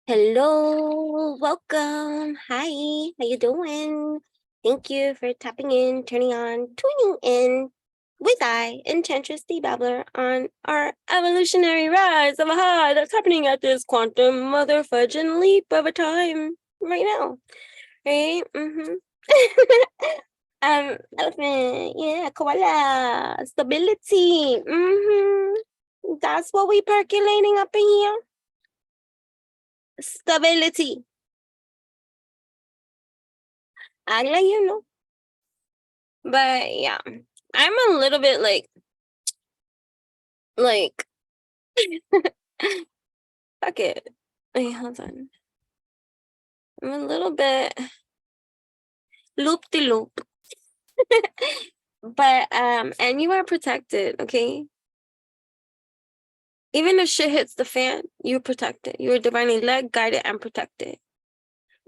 Hello, welcome. Hi, how you doing? Thank you for tapping in, turning on, tuning in with Enchantress 𝚃𝚒𝚎 on our evolutionary rise of a high that's happening at this quantum motherfudging leap of a time right now. Right? Elephant, yeah, koala, stability. That's what we percolating up in here. Stability. I let you know. But yeah, I'm a little bit like fuck it. Wait, hold on. I'm a little bit loop-de-loop. But and you are protected, okay? Even if shit hits the fan, you're protected. You are divinely led, guided, and protected.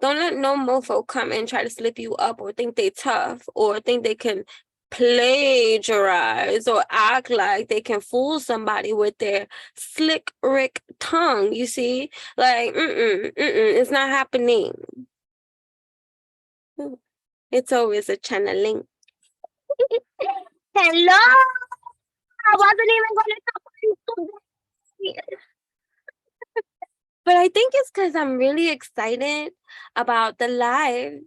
Don't let no mofo come and try to slip you up or think they tough or think they can plagiarize or act like they can fool somebody with their slick Rick tongue, you see? Like, it's not happening. It's always a channeling. Hello! I wasn't even going to talk today. But I think it's because I'm really excited about the live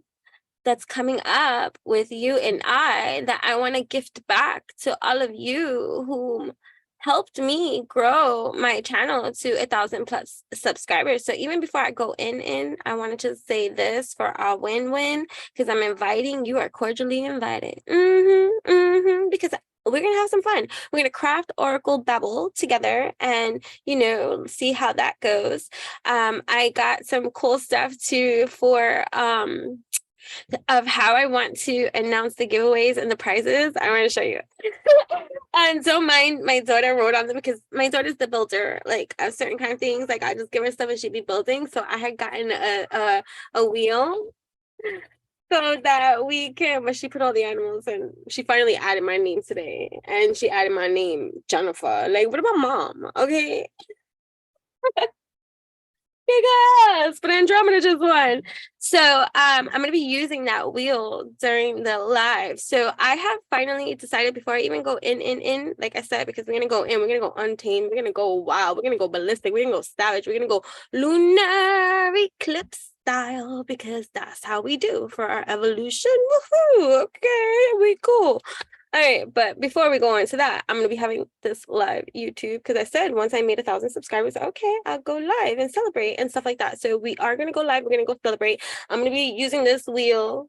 that's coming up with you and I that I want to gift back to all of you who helped me grow my channel to 1,000+ subscribers. So even before I go in, I wanted to say this for our win-win, because I'm inviting you, are cordially invited. Because we're gonna have some fun. We're gonna craft Oracle Babel together and, you know, see how that goes. I got some cool stuff too for of how I want to announce the giveaways and the prizes. I want to show you. And so my daughter wrote on them, because my daughter's the builder, like of certain kind of things. Like I just give her stuff and she'd be building. So I had gotten a wheel so that we can, but she put all the animals, and she finally added my name today, and she added my name, Jennifer. Like, what about mom? Okay. Yes, but Andromeda just won. So I'm gonna be using that wheel during the live. So I have finally decided, before I even go in, like I said, because we're gonna go in, we're gonna go untamed, we're gonna go wild, we're gonna go ballistic, we're gonna go savage, we're gonna go lunar eclipse style, because that's how we do for our evolution. Woohoo! Okay, we cool. All right, but before we go into that, I'm gonna be having this live YouTube, because I said once I made 1,000 subscribers, okay, I'll go live and celebrate and stuff like that. So we are gonna go live. We're gonna go celebrate. I'm gonna be using this wheel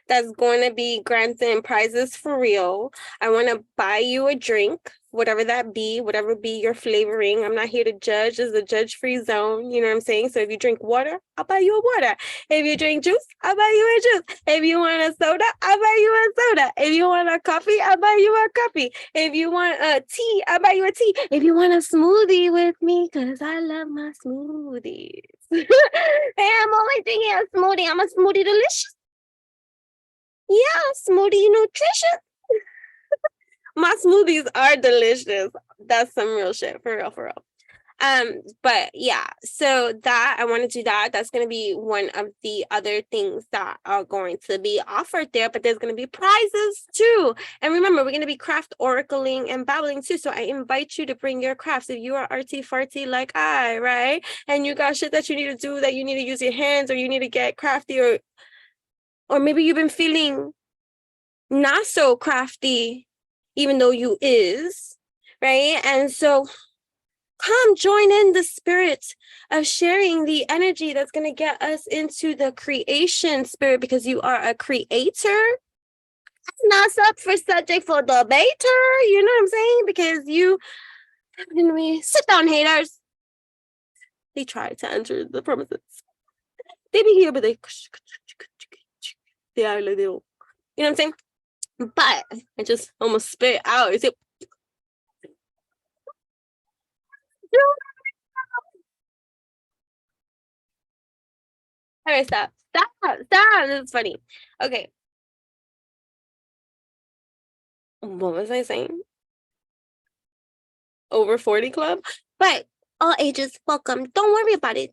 that's going to be granting prizes for real. I want to buy you a drink, whatever that be, whatever be your flavoring. I'm not here to judge. This is a judge-free zone. You know what I'm saying? So if you drink water, I'll buy you a water. If you drink juice, I'll buy you a juice. If you want a soda, I'll buy you a soda. If you want a coffee, I'll buy you a coffee. If you want a tea, I'll buy you a tea. If you want a smoothie with me, because I love my smoothies. Hey, I'm only drinking a smoothie. I'm a smoothie delicious. Yeah, smoothie nutrition. My smoothies are delicious. That's some real shit, for real, for real. But yeah, so that I want to do that. That's going to be one of the other things that are going to be offered there, but there's going to be prizes too. And remember, we're going to be craft oracling and babbling too. So I invite you to bring your crafts. If you are arty farty like I, right? And you got shit that you need to do, that you need to use your hands, or you need to get crafty, or maybe you've been feeling not so crafty, even though you is, right? And so come join in the spirit of sharing the energy that's going to get us into the creation spirit, because you are a creator. It's not up for subject for debater, you know what I'm saying? Because you, anyway, sit down, haters. They try to enter the premises. They be here, but they are like, you know what I'm saying? But I just almost spit out. Is it? All right, stop. This is funny. Okay. What was I saying? Over 40 club? But all ages welcome. Don't worry about it.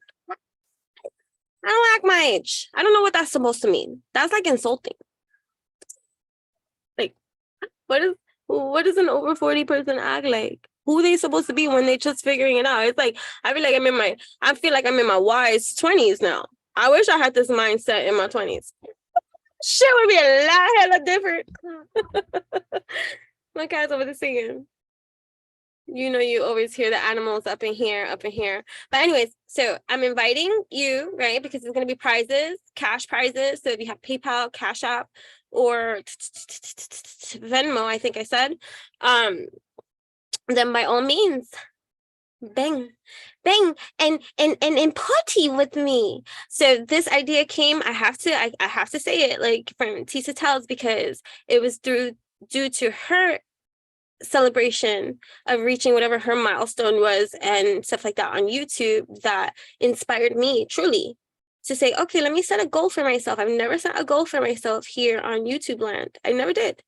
I don't act my age. I don't know what that's supposed to mean. That's like insulting. Like, what does an over 40 person act like? Who are they supposed to be when they're just figuring it out? It's like I feel like I'm in my wise 20s now. I wish I had this mindset in my 20s. Shit would be a lot hella different. My cat's over the singing. You know, you always hear the animals up in here, up in here. But anyways, so I'm inviting you, right? Because there's going to be prizes, cash prizes. So if you have PayPal, Cash App, or Venmo, I think I said, then by all means, bang, and party with me. So this idea came, I have to say it, like, from 𝚃𝚒𝚬𝚜, because it was due to her celebration of reaching whatever her milestone was and stuff like that on YouTube that inspired me truly to say, okay, let me set a goal for myself. I've never set a goal for myself here on YouTube land. I never did.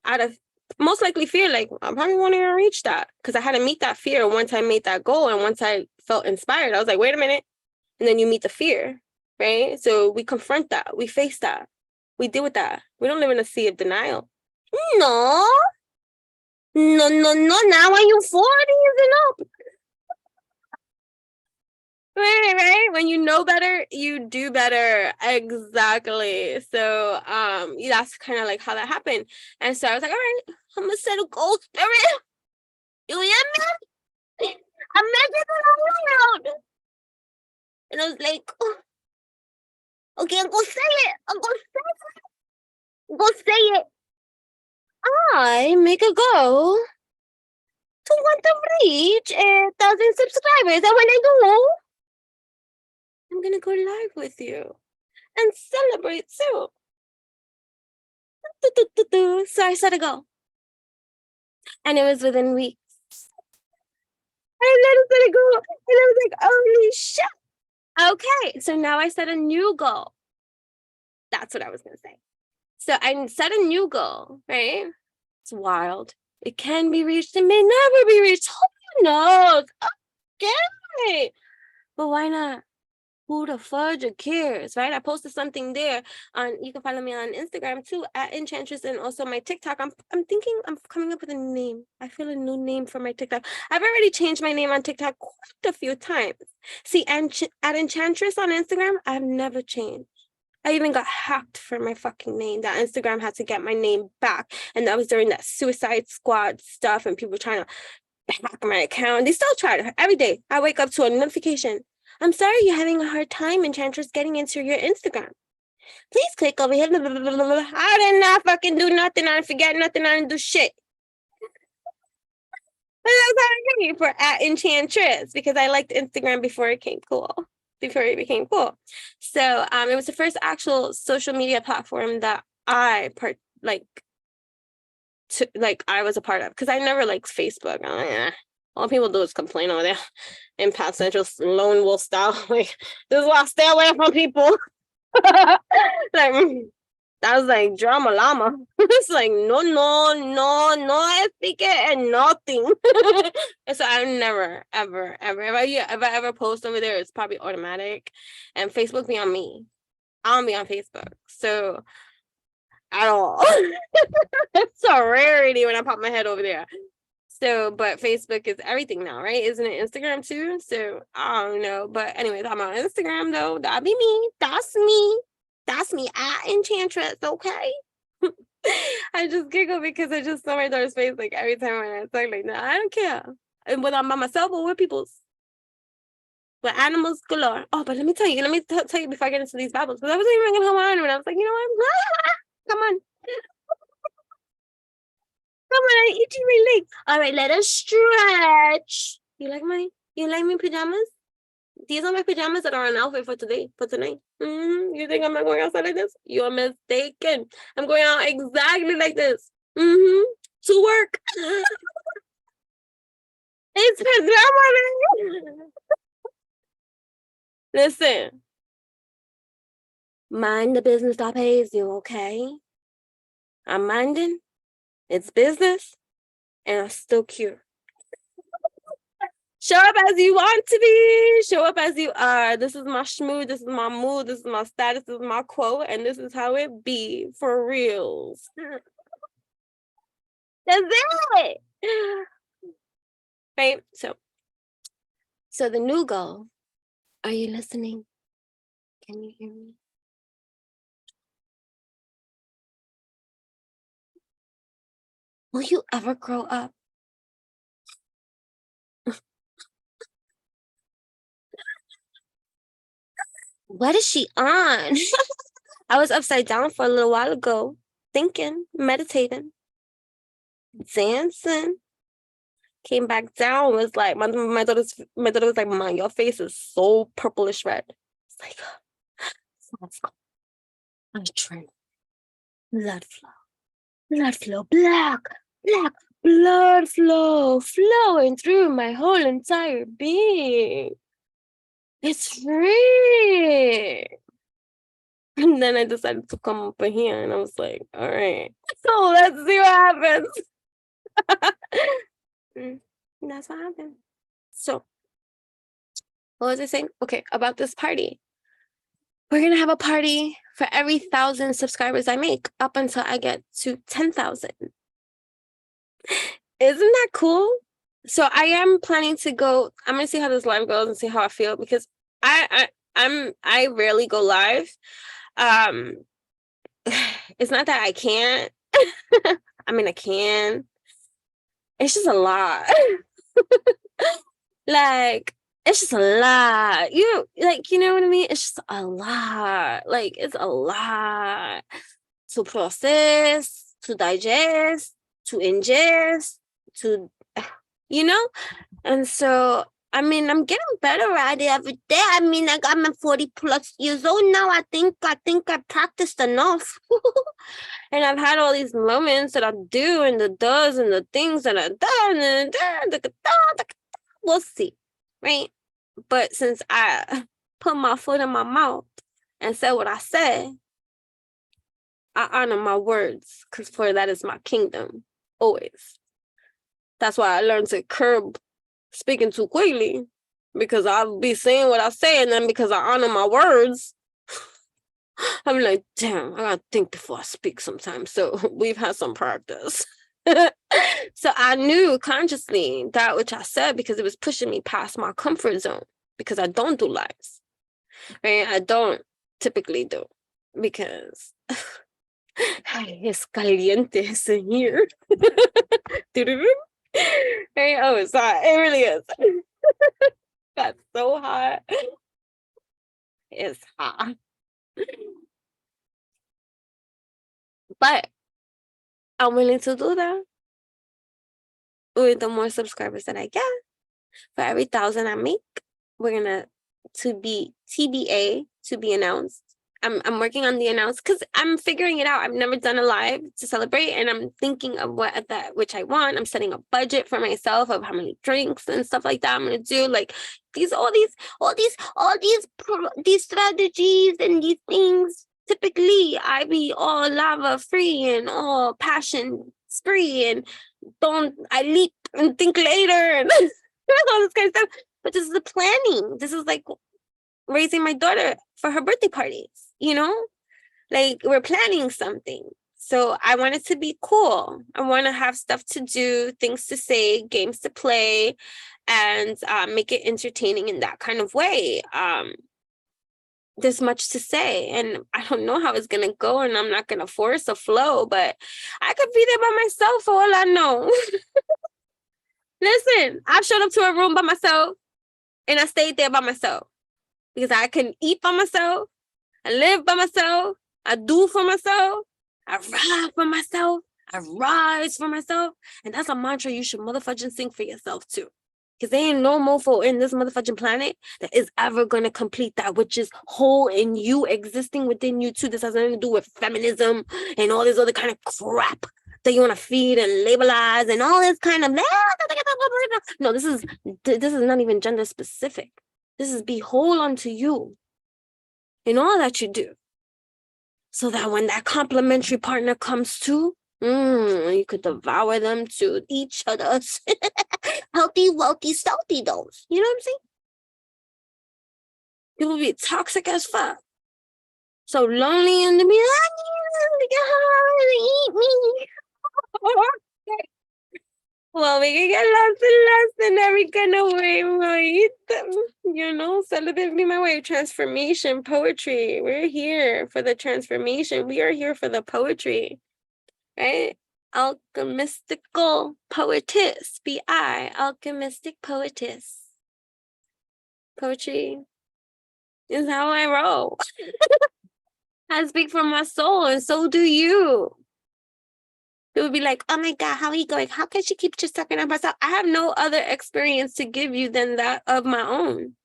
Out of most likely fear, like, I probably won't even reach that, because I had to meet that fear once I made that goal. And once I felt inspired, I was like, wait a minute. And then you meet the fear, right? So we confront that, we face that, we deal with that. We don't live in a sea of denial. No, now are you 40 and up? Right. When you know better, you do better. Exactly. So that's kind of like how that happened. And so I was like, all right, I'm gonna set a goal, spirit. You hear me? I'm making it all around. And I was like, oh, okay, I'm gonna say it. I'm gonna say it. I'm gonna say it. I make a goal to want to reach 1,000 subscribers. And when I do, I'm gonna go live with you and celebrate too. So I set a goal. And it was within weeks. And then I set a goal. And I was like, holy shit. Okay, so now I set a new goal. That's what I was gonna say. So I set a new goal, right? It's wild. It can be reached, it may never be reached. Who knows? Okay. But why not? Who the fudge cares, right? I posted something there on, you can follow me on Instagram too, at Enchantress, and also my TikTok. I'm thinking I'm coming up with a name. I feel a new name for my TikTok. I've already changed my name on TikTok quite a few times. See, and at Enchantress on Instagram, I've never changed. I even got hacked for my fucking name. That Instagram had to get my name back. And that was during that Suicide Squad stuff and people trying to hack my account. They still try to. Every day I wake up to a notification. I'm sorry you're having a hard time, Enchantress, getting into your Instagram. Please click over here. I did not fucking do nothing. I didn't forget nothing. I didn't do shit. But that's how I get for at Enchantress, because I liked Instagram before it became cool. So it was the first actual social media platform that I I was a part of, because I never liked Facebook. All people do is complain over there in Pat Central lone wolf style. Like, this is why I stay away from people. Like, that was like drama llama. It's like no speak it and nothing. And so I never ever if I ever post over there, it's probably automatic. And Facebook be on me. I don't be on Facebook, so at all. It's a rarity when I pop my head over there. So, but Facebook is everything now, right? Isn't it Instagram too? So I don't know. But anyways, I'm on Instagram though. That'd be me. That's me. That's me at Enchantress, okay? I just giggle because I just saw my daughter's face like every time when I talk like that. I don't care. And whether I'm by myself or with people's. But animals galore. Oh, but let me tell you before I get into these babbles, because I wasn't even gonna come on when I was like, you know what? Come on. Come on, I itchy my leg. All right, let us stretch. You like my pajamas? These are my pajamas that are an outfit for tonight. You think I'm not going outside like this? You're mistaken. I'm going out exactly like this. To work. It's pajama. Listen. Mind the business that pays you, okay? I'm minding. It's business. And I'm still cute. Show up as you want to be. Show up as you are. This is my schmoo. This is my mood. This is my status. This is my quote. And this is how it be for reals. That's it. Right? So the new goal. Are you listening? Can you hear me? Will you ever grow up? What is she on? I was upside down for a little while ago, thinking, meditating, dancing. Came back down, was like, my daughter was like, Mom, your face is so purplish red. It's like, let's go. I'm trying. Blood flow, black, blood flow, flowing through my whole entire being. It's free. And then I decided to come up here and I was like, all right, so let's see what happens. That's what happened. So, what was I saying? Okay, about this party. We're going to have a party for every 1,000 subscribers I make up until I get to 10,000. Isn't that cool? So I am planning to go. I'm going to see how this live goes and see how I feel, because I rarely go live. It's not that I can't. I mean, I can. It's just a lot. Like, it's just a lot. You know what I mean? It's just a lot. Like, it's a lot to process, to digest, to ingest, to, you know? And so, I mean, I'm getting better at it every day. I mean, I'm 40 plus years old now. I think I practiced enough. And I've had all these moments that I do and the does and the things that I done and we'll see, right? But since I put my foot in my mouth and said what I said, I honor my words, because for that is my kingdom, always. That's why I learned to curb speaking too quickly, because I'll be saying what I say, and then because I honor my words, I'm like, damn, I gotta think before I speak sometimes. So we've had some practice. So I knew consciously that which I said, because it was pushing me past my comfort zone, because I don't do lives, right? I don't typically do, because it's caliente in here. Right? Oh, it's hot. It really is. Got so hot. It's hot. But I'm willing to do that with the more subscribers that I get. For every 1,000 I make, we're gonna to be TBA, to be announced. I'm working on the announce, because I'm figuring it out. I've never done a live to celebrate, and I'm thinking of which I want. I'm setting a budget for myself of how many drinks and stuff like that I'm gonna do. Like all these strategies and these things. Typically, I be all lava free and all passion spree, and I leap and think later and all this kind of stuff. But this is the planning. This is like raising my daughter for her birthday parties, you know? Like, we're planning something. So I want it to be cool. I want to have stuff to do, things to say, games to play, and make it entertaining in that kind of way. There's much to say, and I don't know how it's going to go, and I'm not going to force a flow, but I could be there by myself for all I know. Listen, I've showed up to a room by myself, and I stayed there by myself, because I can eat by myself, I live by myself, I do for myself, I ride for myself, I rise for myself. And that's a mantra you should motherfucking sing for yourself too. Because there ain't no mofo in this motherfucking planet that is ever going to complete that which is whole in you, existing within you too. This has nothing to do with feminism and all this other kind of crap that you want to feed and labelize and all this kind of... No, this is not even gender specific. This is be whole unto you in all that you do. So that when that complementary partner comes to, you could devour them to each other. healthy, wealthy, stealthy those. You know what I'm saying? People be toxic as fuck. So lonely and to be like, eat me. Well, we can get lost in every kind of way. Celibate be my way. Transformation, poetry. We're here for the transformation. We are here for the poetry, right? Alchemistical poetess. Be I, alchemistic poetess. Poetry is how I roll. I speak from my soul, and so do you. It would be like, oh my God, how are you going? How can she keep just talking about herself? I have no other experience to give you than that of my own,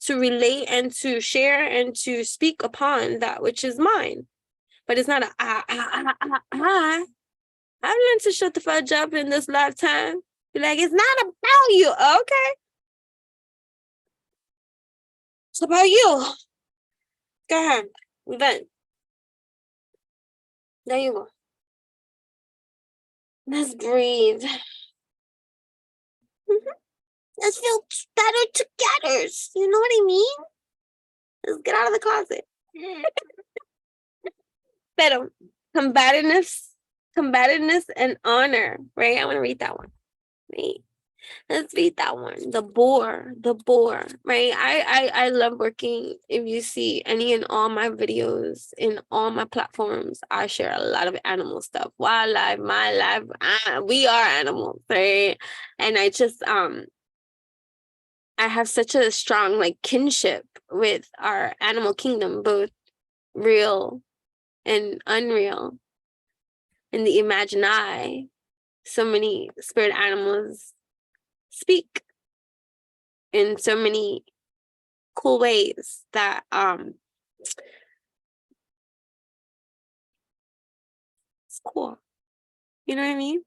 to relate and to share and to speak upon that which is mine. But it's not I. I've learned to shut the fudge up in this lifetime. Be like, it's not about you. Okay. It's about you. Go ahead. Then. There you go. Let's breathe. Let's feel better together. You know what I mean? Let's get out of the closet. Pero combativeness and honor, right? I want to read that one. Right? Let's read that one. The boar, right? I love working. If you see any and all my videos in all my platforms, I share a lot of animal stuff. Wildlife, my life, we are animals, right? And I just I have such a strong kinship with our animal kingdom, both real and unreal. In the 𝚙𝚘𝚎, so many spirit animals speak in so many cool ways that it's cool. You know what I mean?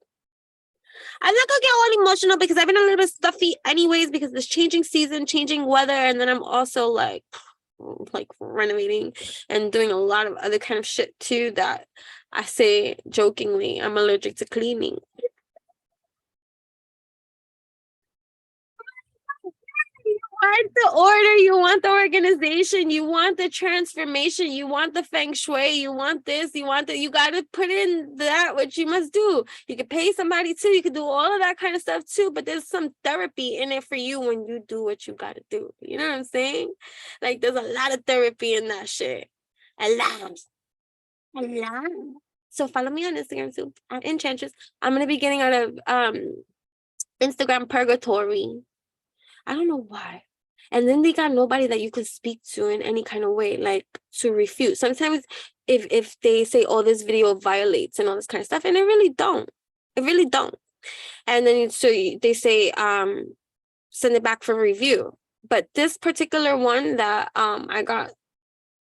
I'm not gonna get all emotional because I've been a little bit stuffy anyways because this changing season, changing weather, and then I'm also like renovating and doing a lot of other kind of shit too that I say jokingly I'm allergic to cleaning. You want the order, you want the organization, you want the transformation, you want the feng shui, you want this, you want that. You got to put in that what you must do. You can pay somebody too, you can do all of that kind of stuff too, but there's some therapy in it for you when you do what you got to do. You know what I'm saying? Like there's a lot of therapy in that shit. A lot. So follow me on Instagram too. I'm Enchantress. I'm gonna be getting out of Instagram purgatory. I don't know why. And then they got nobody that you could speak to in any kind of way, like to refute. Sometimes if they say, oh, this video violates and all this kind of stuff, and it really don't. It really don't. And then they say, send it back for review. But this particular one that I got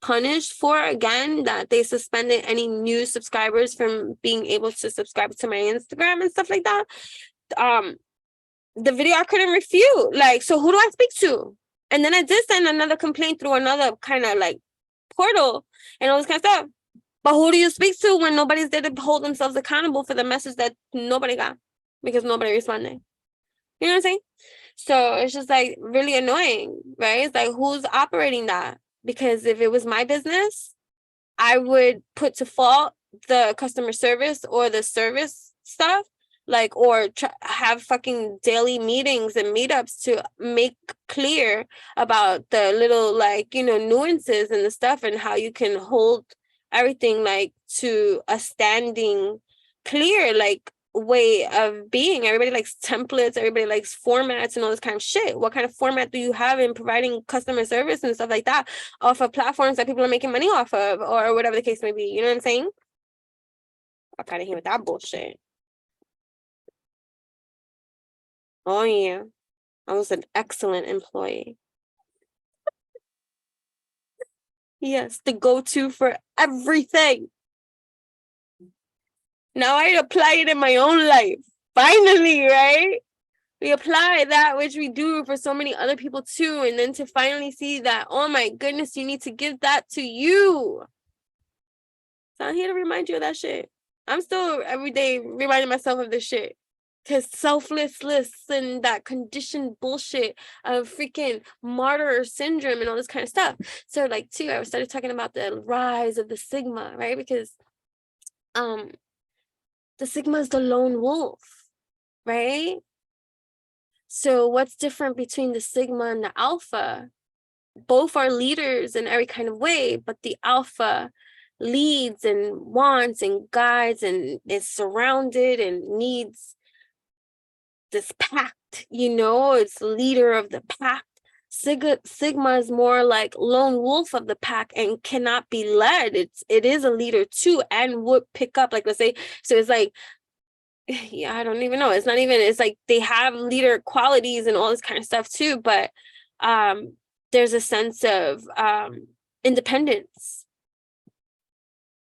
punished for, again, that they suspended any new subscribers from being able to subscribe to my Instagram and stuff like that. The video I couldn't refute. Like, so who do I speak to? And then I did send another complaint through another kind of portal and all this kind of stuff. But who do you speak to when nobody's there to hold themselves accountable for the message that nobody got because nobody responded? You know what I'm saying? So it's just really annoying, right? It's who's operating that? Because if it was my business, I would put to fault the customer service or the service stuff. Or have fucking daily meetings and meetups to make clear about the little nuances and the stuff and how you can hold everything to a standing clear way of being. Everybody likes templates, everybody likes formats and all this kind of shit. What kind of format do you have in providing customer service and stuff like that off of platforms that people are making money off of, or whatever the case may be? You know what I'm saying? I'm kind of here with that bullshit. Oh yeah, I was an excellent employee. Yes, the go-to for everything. Now I apply it in my own life. Finally, right? We apply that which we do for so many other people too, and then to finally see that, oh my goodness, you need to give that to you. So I'm here to remind you of that shit. I'm still every day reminding myself of this shit. Because selflessness and that conditioned bullshit of freaking martyr syndrome and all this kind of stuff. So like too, I started talking about the rise of the Sigma, right? Because the Sigma is the lone wolf, right? So what's different between the Sigma and the Alpha? Both are leaders in every kind of way, but the Alpha leads and wants and guides and is surrounded and needs this pact, it's the leader of the pack. Sigma is more like lone wolf of the pack and cannot be led. It is a leader too, and would pick up, like, let's say, so it's like, yeah, I don't even know. It's like they have leader qualities and all this kind of stuff too, but there's a sense of independence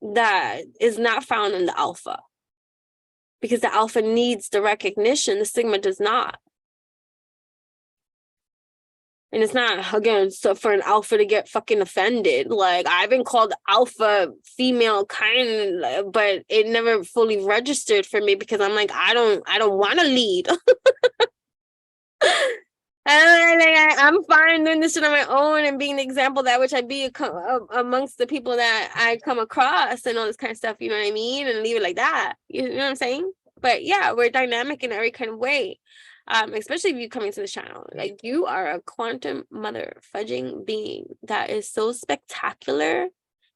that is not found in the Alpha, because the Alpha needs the recognition, the Sigma does not. And it's not, again, so for an Alpha to get fucking offended. Like, I've been called Alpha female kind, but it never fully registered for me, because I'm like, I don't want to lead. I'm fine doing this shit on my own and being the example that which I be amongst the people that I come across and all this kind of stuff, you know what I mean? And leave it like that. You know what I'm saying? But yeah, we're dynamic in every kind of way. Especially if you coming to the channel. Like, you are a quantum mother fudging being that is so spectacular.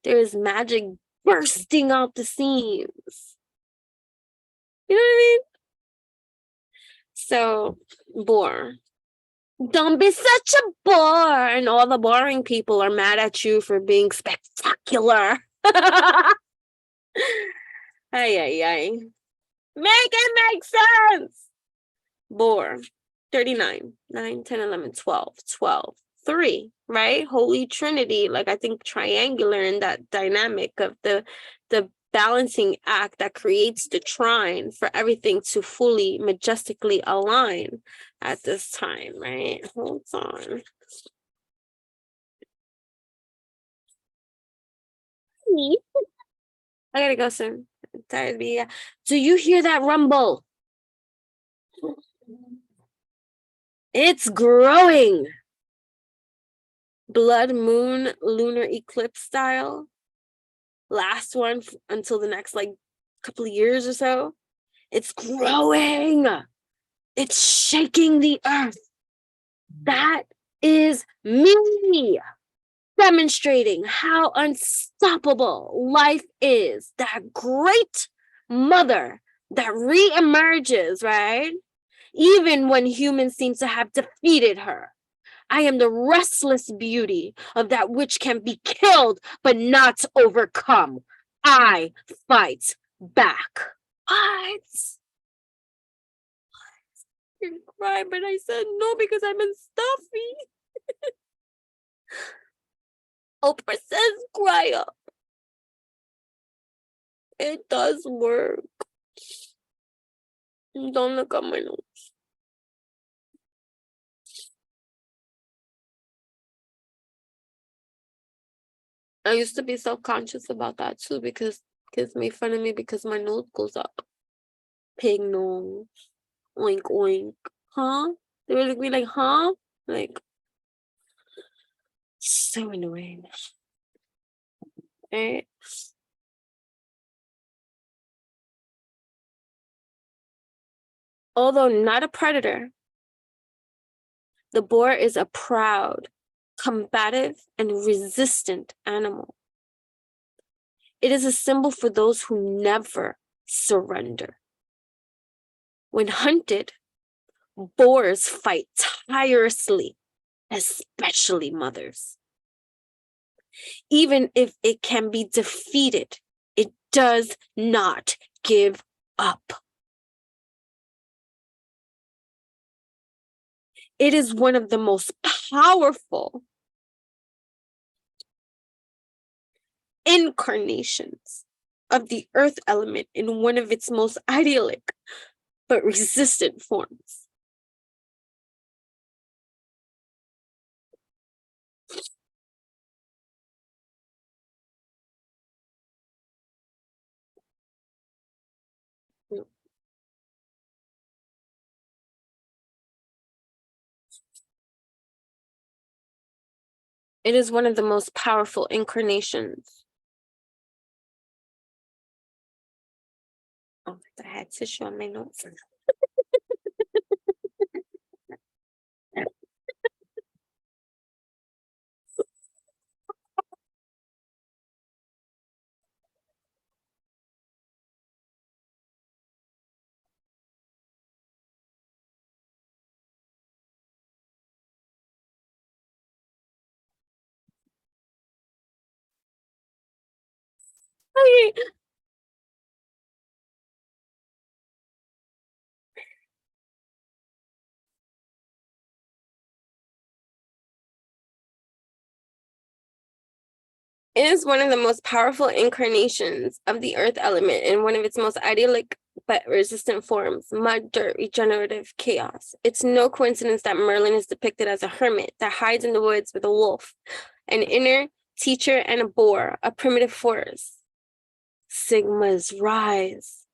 There is magic bursting out the seams. You know what I mean? So, bore. Don't be such a bore. And all the boring people are mad at you for being spectacular. Ay, ay, ay. Make it make sense. Bore. 39, 9, 10, 11, 12, 12, 3, right? Holy Trinity, like, I think triangular in that dynamic of the balancing act that creates the trine for everything to fully majestically align at this time, right? Hold on. I gotta go soon. I'm tired of being. Do you hear that rumble? It's growing. Blood moon lunar eclipse style. Last one until the next like couple of years or so. It's growing. It's shaking the earth. That is me demonstrating how unstoppable life is. That great mother that reemerges, right? Even when humans seem to have defeated her. I am the restless beauty of that which can be killed but not overcome. I fight back. What? I didn't cry, but I said no because I'm in stuffy. Oprah says cry up. It does work. Don't look at my nose. I used to be self-conscious about that too, because kids made fun of me because my nose goes up. Pig nose. Oink oink. Huh? They would be like, huh? Like, so annoying. Right? Although not a predator, the boar is a proud, combative, and resistant animal. It is a symbol for those who never surrender. When hunted, boars fight tirelessly, especially mothers. Even if it can be defeated, it does not give up. It is one of the most powerful incarnations of the earth element in one of its most idyllic but resistant forms. It is one of the most powerful incarnations. Oh, I had tissue on my notes. Okay. It is one of the most powerful incarnations of the earth element in one of its most idyllic but resistant forms, mud, dirt, regenerative chaos. It's no coincidence that Merlin is depicted as a hermit that hides in the woods with a wolf, an inner teacher, and a boar, a primitive force. Sigma's rise.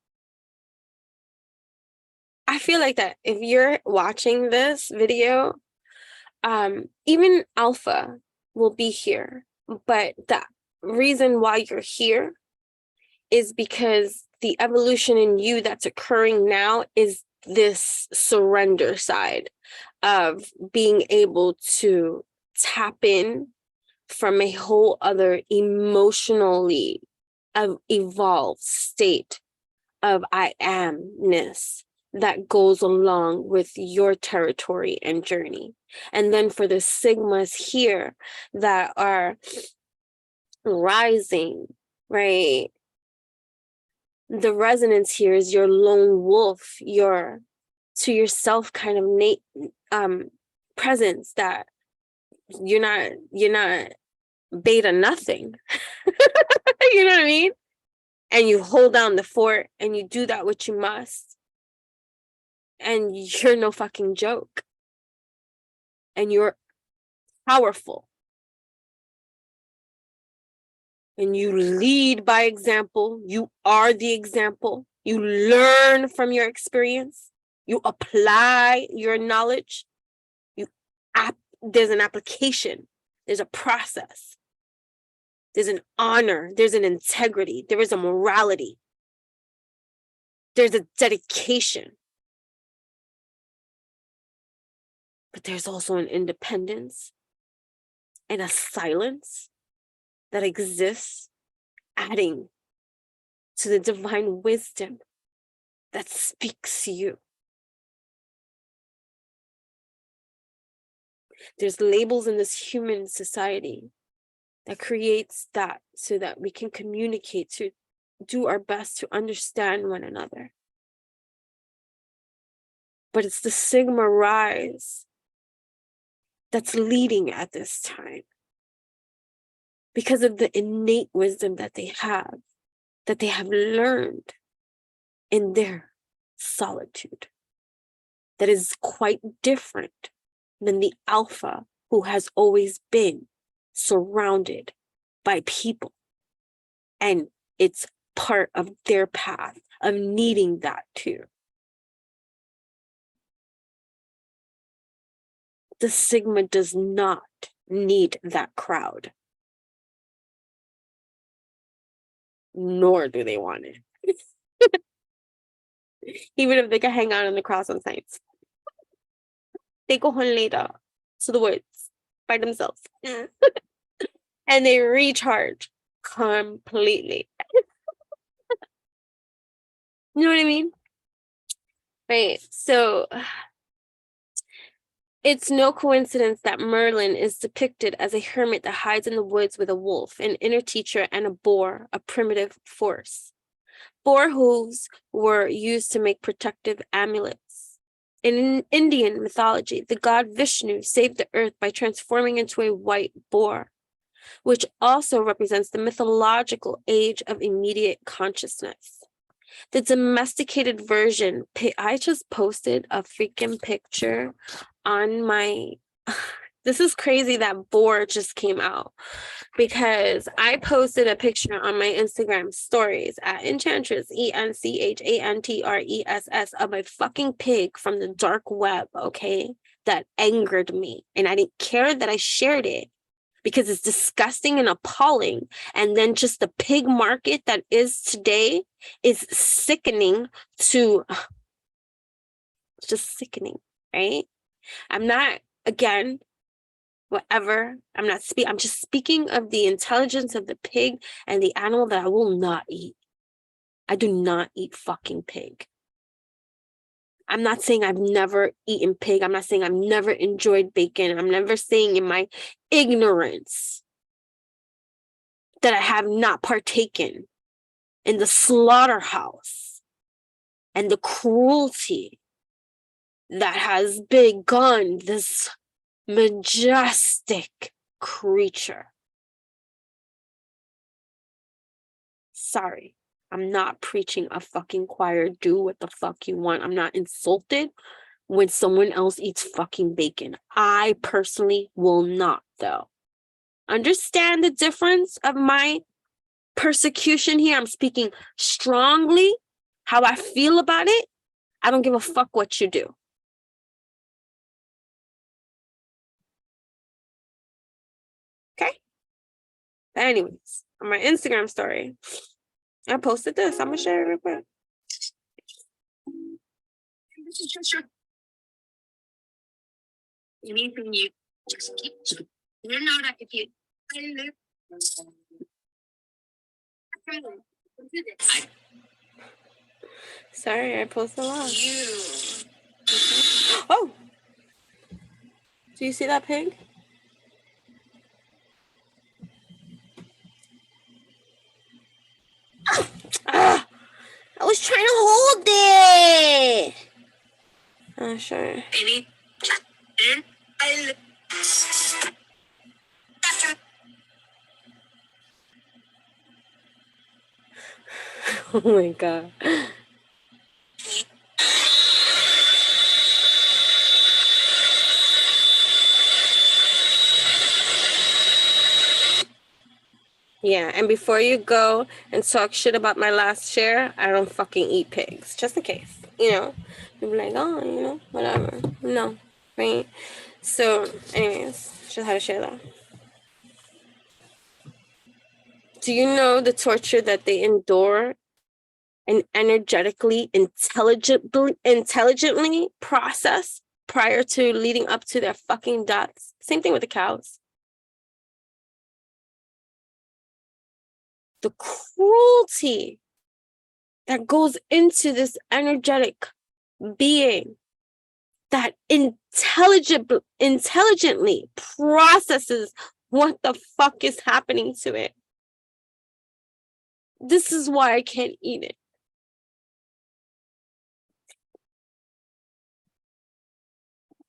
I feel like that if you're watching this video, even Alpha will be here, but the reason why you're here is because the evolution in you that's occurring now is this surrender side of being able to tap in from a whole other emotionally evolved state of I amness that goes along with your territory and journey. And then for the Sigmas here that are rising, right? The resonance here is your lone wolf, your to yourself kind of presence that you're not beta nothing. You know what I mean? And you hold down the fort and you do that which you must. And you're no fucking joke. And you're powerful. And you lead by example. You are the example. You learn from your experience. You apply your knowledge. There's an application. There's a process. There's an honor. There's an integrity. There is a morality. There's a dedication. But there's also an independence and a silence that exists, adding to the divine wisdom that speaks to you. There's labels in this human society that creates that so that we can communicate, to do our best to understand one another. But it's the Sigma rise that's leading at this time because of the innate wisdom that they have learned in their solitude, that is quite different than the Alpha who has always been surrounded by people. And it's part of their path of needing that too. The Sigma does not need that crowd. Nor do they want it. Even if they can hang out in the cross on sites. They go home later to the woods by themselves. And they recharge completely. You know what I mean? Right. So it's no coincidence that Merlin is depicted as a hermit that hides in the woods with a wolf, an inner teacher, and a boar, a primitive force. Boar hooves were used to make protective amulets. In Indian mythology, the god Vishnu saved the earth by transforming into a white boar, which also represents the mythological age of immediate consciousness. The domesticated version, I just posted a freaking picture on my, this is crazy that boar just came out, because I posted a picture on my Instagram stories at Enchantress, ENCHANTRESS, of a fucking pig from the dark web, okay, that angered me. And I didn't care that I shared it, because it's disgusting and appalling. And then just the pig market that is today is sickening to, it's just sickening, right? I'm not, again, whatever, I'm just speaking of the intelligence of the pig and the animal that I will not eat. I do not eat fucking pig. I'm not saying I've never eaten pig. I'm not saying I've never enjoyed bacon. I'm never saying in my ignorance that I have not partaken in the slaughterhouse and the cruelty that has begun this majestic creature. Sorry, I'm not preaching a fucking choir. Do what the fuck you want. I'm not insulted when someone else eats fucking bacon. I personally will not, though. Understand the difference of my persecution here. I'm speaking strongly how I feel about it. I don't give a fuck what you do. Okay? But anyways, on my Instagram story, I posted this. I'm gonna share it real quick. This is just your anything you just keep. You know that if you sorry, I posted a lot. Oh, do you see that pig? Ah, I was trying to hold it. Oh, sure. Oh my god. Yeah, and before you go and talk shit about my last share, I don't fucking eat pigs. Just in case, you know. You'll be like, oh, you know, whatever. No, right? So, anyways, just had to share that. Do you know the torture that they endure and energetically, intelligently process prior to leading up to their fucking deaths? Same thing with the cows. The cruelty that goes into this energetic being that intelligently processes what the fuck is happening to it. This is why I can't eat it.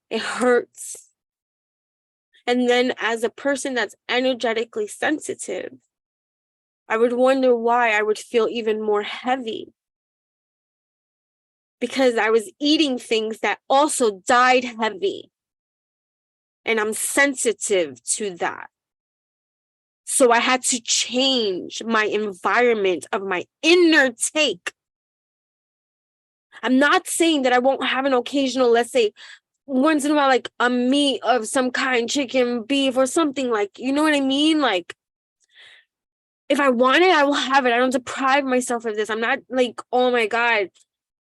It hurts. And then as a person that's energetically sensitive, I would wonder why I would feel even more heavy. Because I was eating things that also died heavy. And I'm sensitive to that. So I had to change my environment of my inner take. I'm not saying that I won't have an occasional, let's say, once in a while, like a meat of some kind, chicken, beef, or something, like, you know what I mean? Like, if I want it, I will have it. I don't deprive myself of this. I'm not like, oh my God,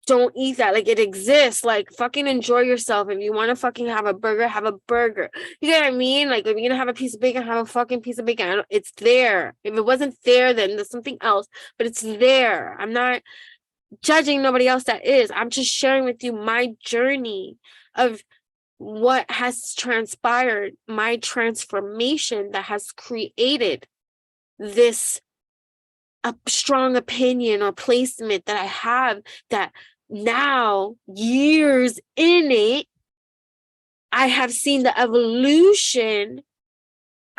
don't eat that. Like, it exists. Like, fucking enjoy yourself. If you want to fucking have a burger, have a burger. You know what I mean? Like, if you're gonna have a piece of bacon, have a fucking piece of bacon. It's there. If it wasn't there, then there's something else. But it's there. I'm not judging nobody else that is. I'm just sharing with you my journey of what has transpired, my transformation that has created this a strong opinion or placement that I have, that now, years in it, I have seen the evolution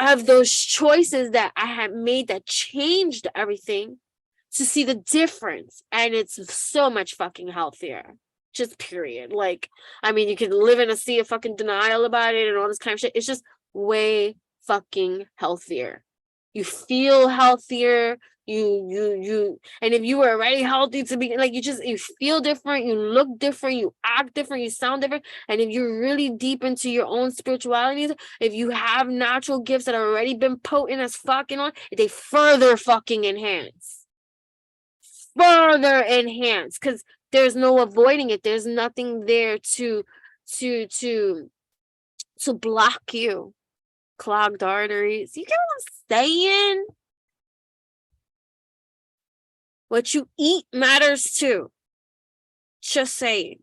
of those choices that I had made that changed everything, to see the difference. And it's so much fucking healthier. Just period. Like, I mean, you can live in a sea of fucking denial about it and all this kind of shit. It's just way fucking healthier. You feel healthier. And if you were already healthy to be like, you feel different, you look different, you act different, you sound different. And if you're really deep into your own spirituality, if you have natural gifts that have already been potent as fucking on, they further fucking enhance. Because there's no avoiding it. There's nothing there to block you. Clogged arteries. You get what I'm saying? What you eat matters too. Just saying.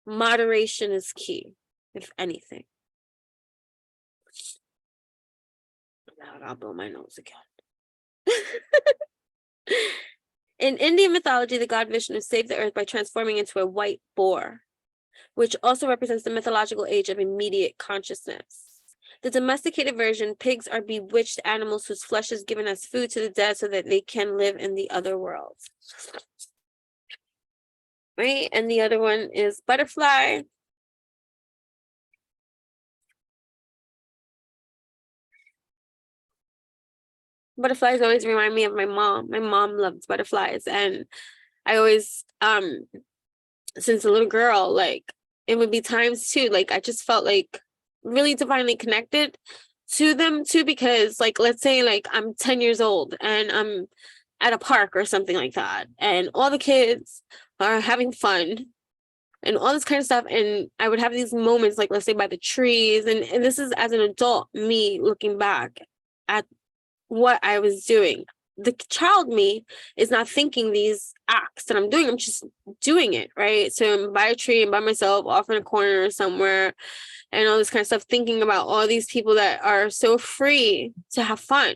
Moderation is key, if anything. Now I gotta blow my nose again. In Indian mythology, the god Vishnu saved the earth by transforming into a white boar, which also represents the mythological age of immediate consciousness. The domesticated version, pigs are bewitched animals whose flesh is given as food to the dead so that they can live in the other world. Right? And the other one is butterfly. Butterflies always remind me of my mom. My mom loved butterflies, and I always, since a little girl, like, it would be times too, like, I just felt like really divinely connected to them too, because like, let's say like I'm 10 years old and I'm at a park or something like that, and all the kids are having fun and all this kind of stuff, and I would have these moments, like, let's say by the trees, and this is as an adult me looking back at what I was doing. The child me is not thinking these acts that I'm doing. I'm just doing it, right? So I'm by a tree and by myself off in a corner somewhere and all this kind of stuff, thinking about all these people that are so free to have fun.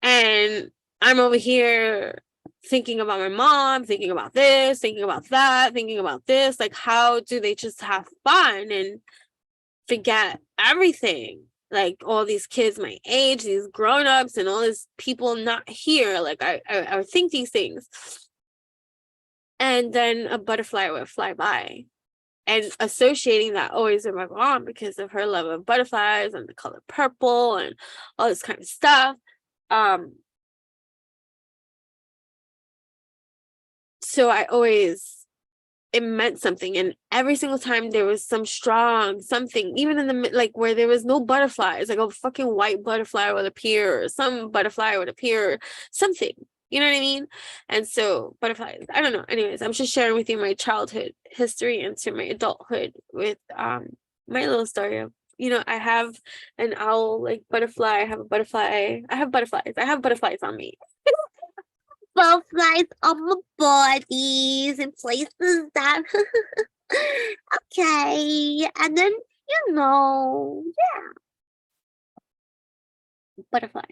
And I'm over here thinking about my mom, thinking about this, thinking about that, thinking about this. Like, how do they just have fun and forget everything? Like, all these kids my age, these grown-ups and all these people not here. Like, I would think these things. And then a butterfly would fly by. And associating that always with my mom because of her love of butterflies and the color purple and all this kind of stuff. So I always, it meant something. And every single time there was some strong something, even in the, like, where there was no butterflies, like a fucking white butterfly would appear, or some butterfly would appear, or something, you know what I mean? And so butterflies, I don't know. Anyways, I'm just sharing with you my childhood history into my adulthood with my little story of, you know, I have an owl, like, butterfly. I have a butterfly. I have butterflies on me. Butterflies on my bodies in places that okay. And then, you know, yeah. Butterflies.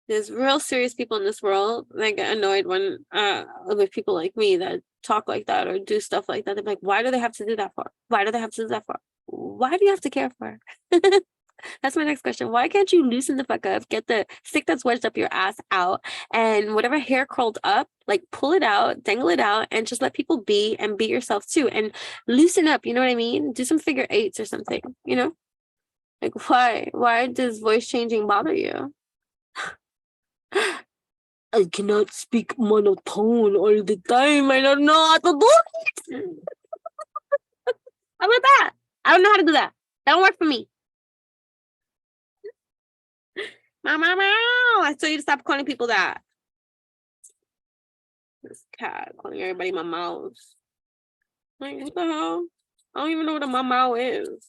There's real serious people in this world that get annoyed when other people like me that talk like that or do stuff like that. They're like, why do they have to do that for? Why do they have to do that for? Why do you have to care for? That's my next question. Why can't you loosen the fuck up, get the stick that's wedged up your ass out, and whatever hair curled up, like, pull it out, dangle it out, and just let people be and be yourself too, and loosen up, you know what I mean? Do some figure eights or something, you know? Like, why does voice changing bother you? I cannot speak monotone all the time. I don't know how to do it. How about that? I don't know how to do that. That don't work for me. Meow, meow, meow. I tell you to stop calling people that. This cat calling everybody my mouse. Like, what the hell? I don't even know what a mamau is.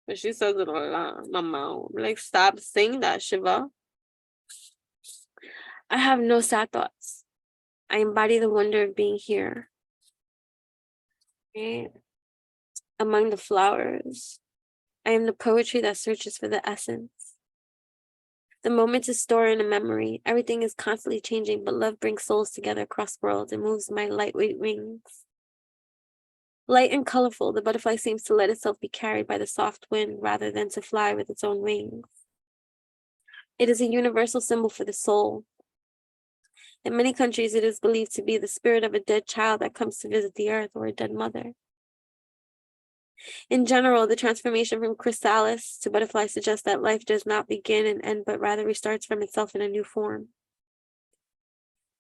But she says it a lot. Mamau. Like, stop saying that, Shiva. I have no sad thoughts. I embody the wonder of being here. Right? Among the flowers. I am the poetry that searches for the essence. The moment is stored in a memory. Everything is constantly changing, but love brings souls together across worlds and moves my lightweight wings. Light and colorful, the butterfly seems to let itself be carried by the soft wind rather than to fly with its own wings. It is a universal symbol for the soul. In many countries, it is believed to be the spirit of a dead child that comes to visit the earth, or a dead mother. In general, the transformation from chrysalis to butterfly suggests that life does not begin and end, but rather restarts from itself in a new form.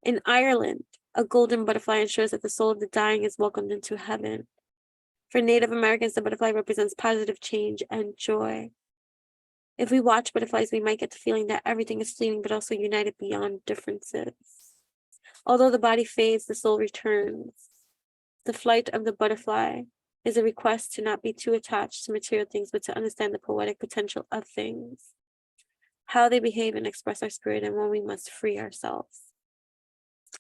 In Ireland, a golden butterfly ensures that the soul of the dying is welcomed into heaven. For Native Americans, the butterfly represents positive change and joy. If we watch butterflies, we might get the feeling that everything is fleeting, but also united beyond differences. Although the body fades, the soul returns. The flight of the butterfly is a request to not be too attached to material things, but to understand the poetic potential of things, how they behave and express our spirit, and when we must free ourselves.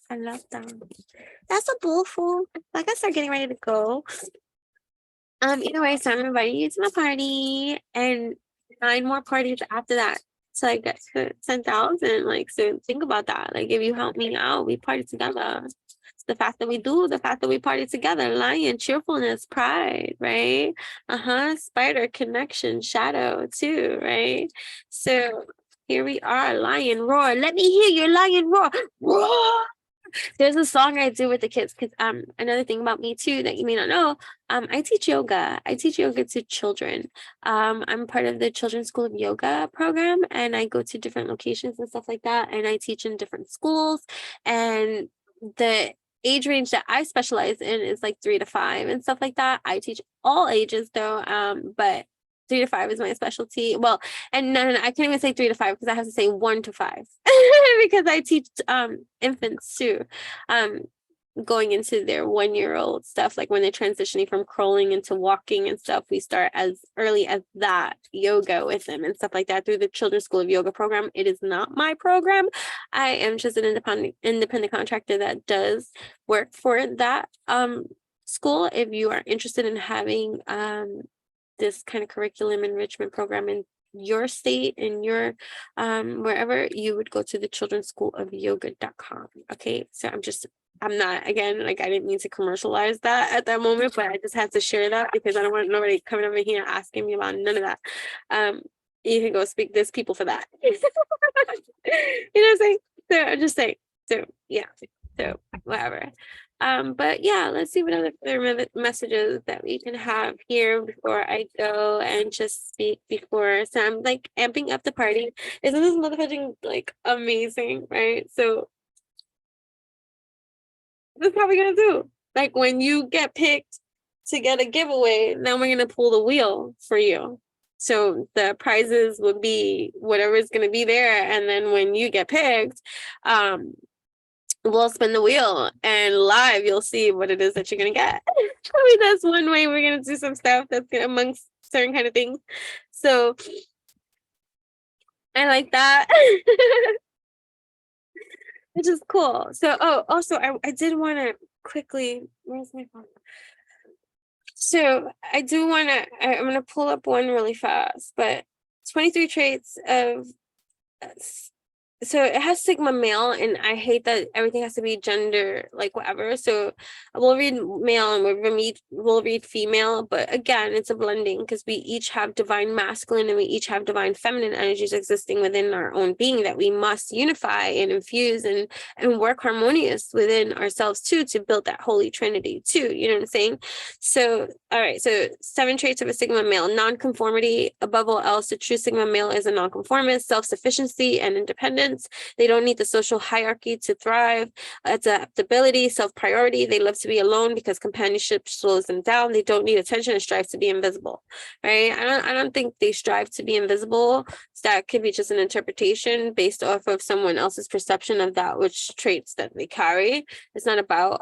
I love that. That's so beautiful. I gotta start getting ready to go. Either way, so I'm inviting you to my party and 9 more parties after that. So I get to 10,000. Like, so think about that. Like, if you help me out, we party together. It's the fact that we do, the fact that we party together, lion, cheerfulness, pride, right? Spider, connection, shadow too, right? So here we are, lion roar. Let me hear your lion roar. Roar! There's a song I do with the kids because another thing about me too that you may not know, I teach yoga. I teach yoga to children. I'm part of the Children's School of Yoga program, and I go to different locations and stuff like that, and I teach in different schools. And the age range that I specialize in is like 3 to 5 and stuff like that. I teach all ages though, but 3 to 5 is my specialty. Well, and no, I can't even say 3 to 5 because I have to say 1 to 5 because I teach infants too, going into their 1-year-old stuff, like when they're transitioning from crawling into walking and stuff. We start as early as that yoga with them and stuff like that through the Children's School of Yoga program. It is not my program. I am just an independent contractor that does work for that school. If you are interested in having this kind of curriculum enrichment program in your state, in your wherever, you would go to the children's school of yoga.com. Okay, so I'm not, again, like, I didn't mean to commercialize that at that moment, but I just had to share that because I don't want nobody coming over here asking me about none of that. You can go speak, there's people for that. You know what I'm saying? So I'm just saying, so yeah, so whatever. But yeah, let's see what other messages that we can have here before I go and just speak before. So I'm like amping up the party. Isn't this motherfucking like amazing, right? So this is how we're gonna do. Like, when you get picked to get a giveaway, then we're gonna pull the wheel for you. So the prizes would be whatever is gonna be there, and then when you get picked, we'll spin the wheel, and live you'll see what it is that you're gonna get. I mean, that's one way we're gonna do some stuff that's gonna, amongst certain kind of things. So I like that. Which is cool. So also I did want to quickly, where's my phone? So I do want to, I'm going to pull up one really fast, but 23 traits of so it has sigma male, and I hate that everything has to be gender, like whatever. So we'll read male and we'll read female, but again, it's a blending because we each have divine masculine and we each have divine feminine energies existing within our own being that we must unify and infuse and work harmonious within ourselves too, to build that holy trinity too. You know what I'm saying? So, all right. So 7 traits of a sigma male: nonconformity. Above all else, the true sigma male is a nonconformist, self-sufficiency and independence. They don't need the social hierarchy to thrive. Adaptability, self-priority. They love to be alone because companionship slows them down. They don't need attention and strive to be invisible, right? I don't think they strive to be invisible. So that could be just an interpretation based off of someone else's perception of that which traits that they carry. It's not about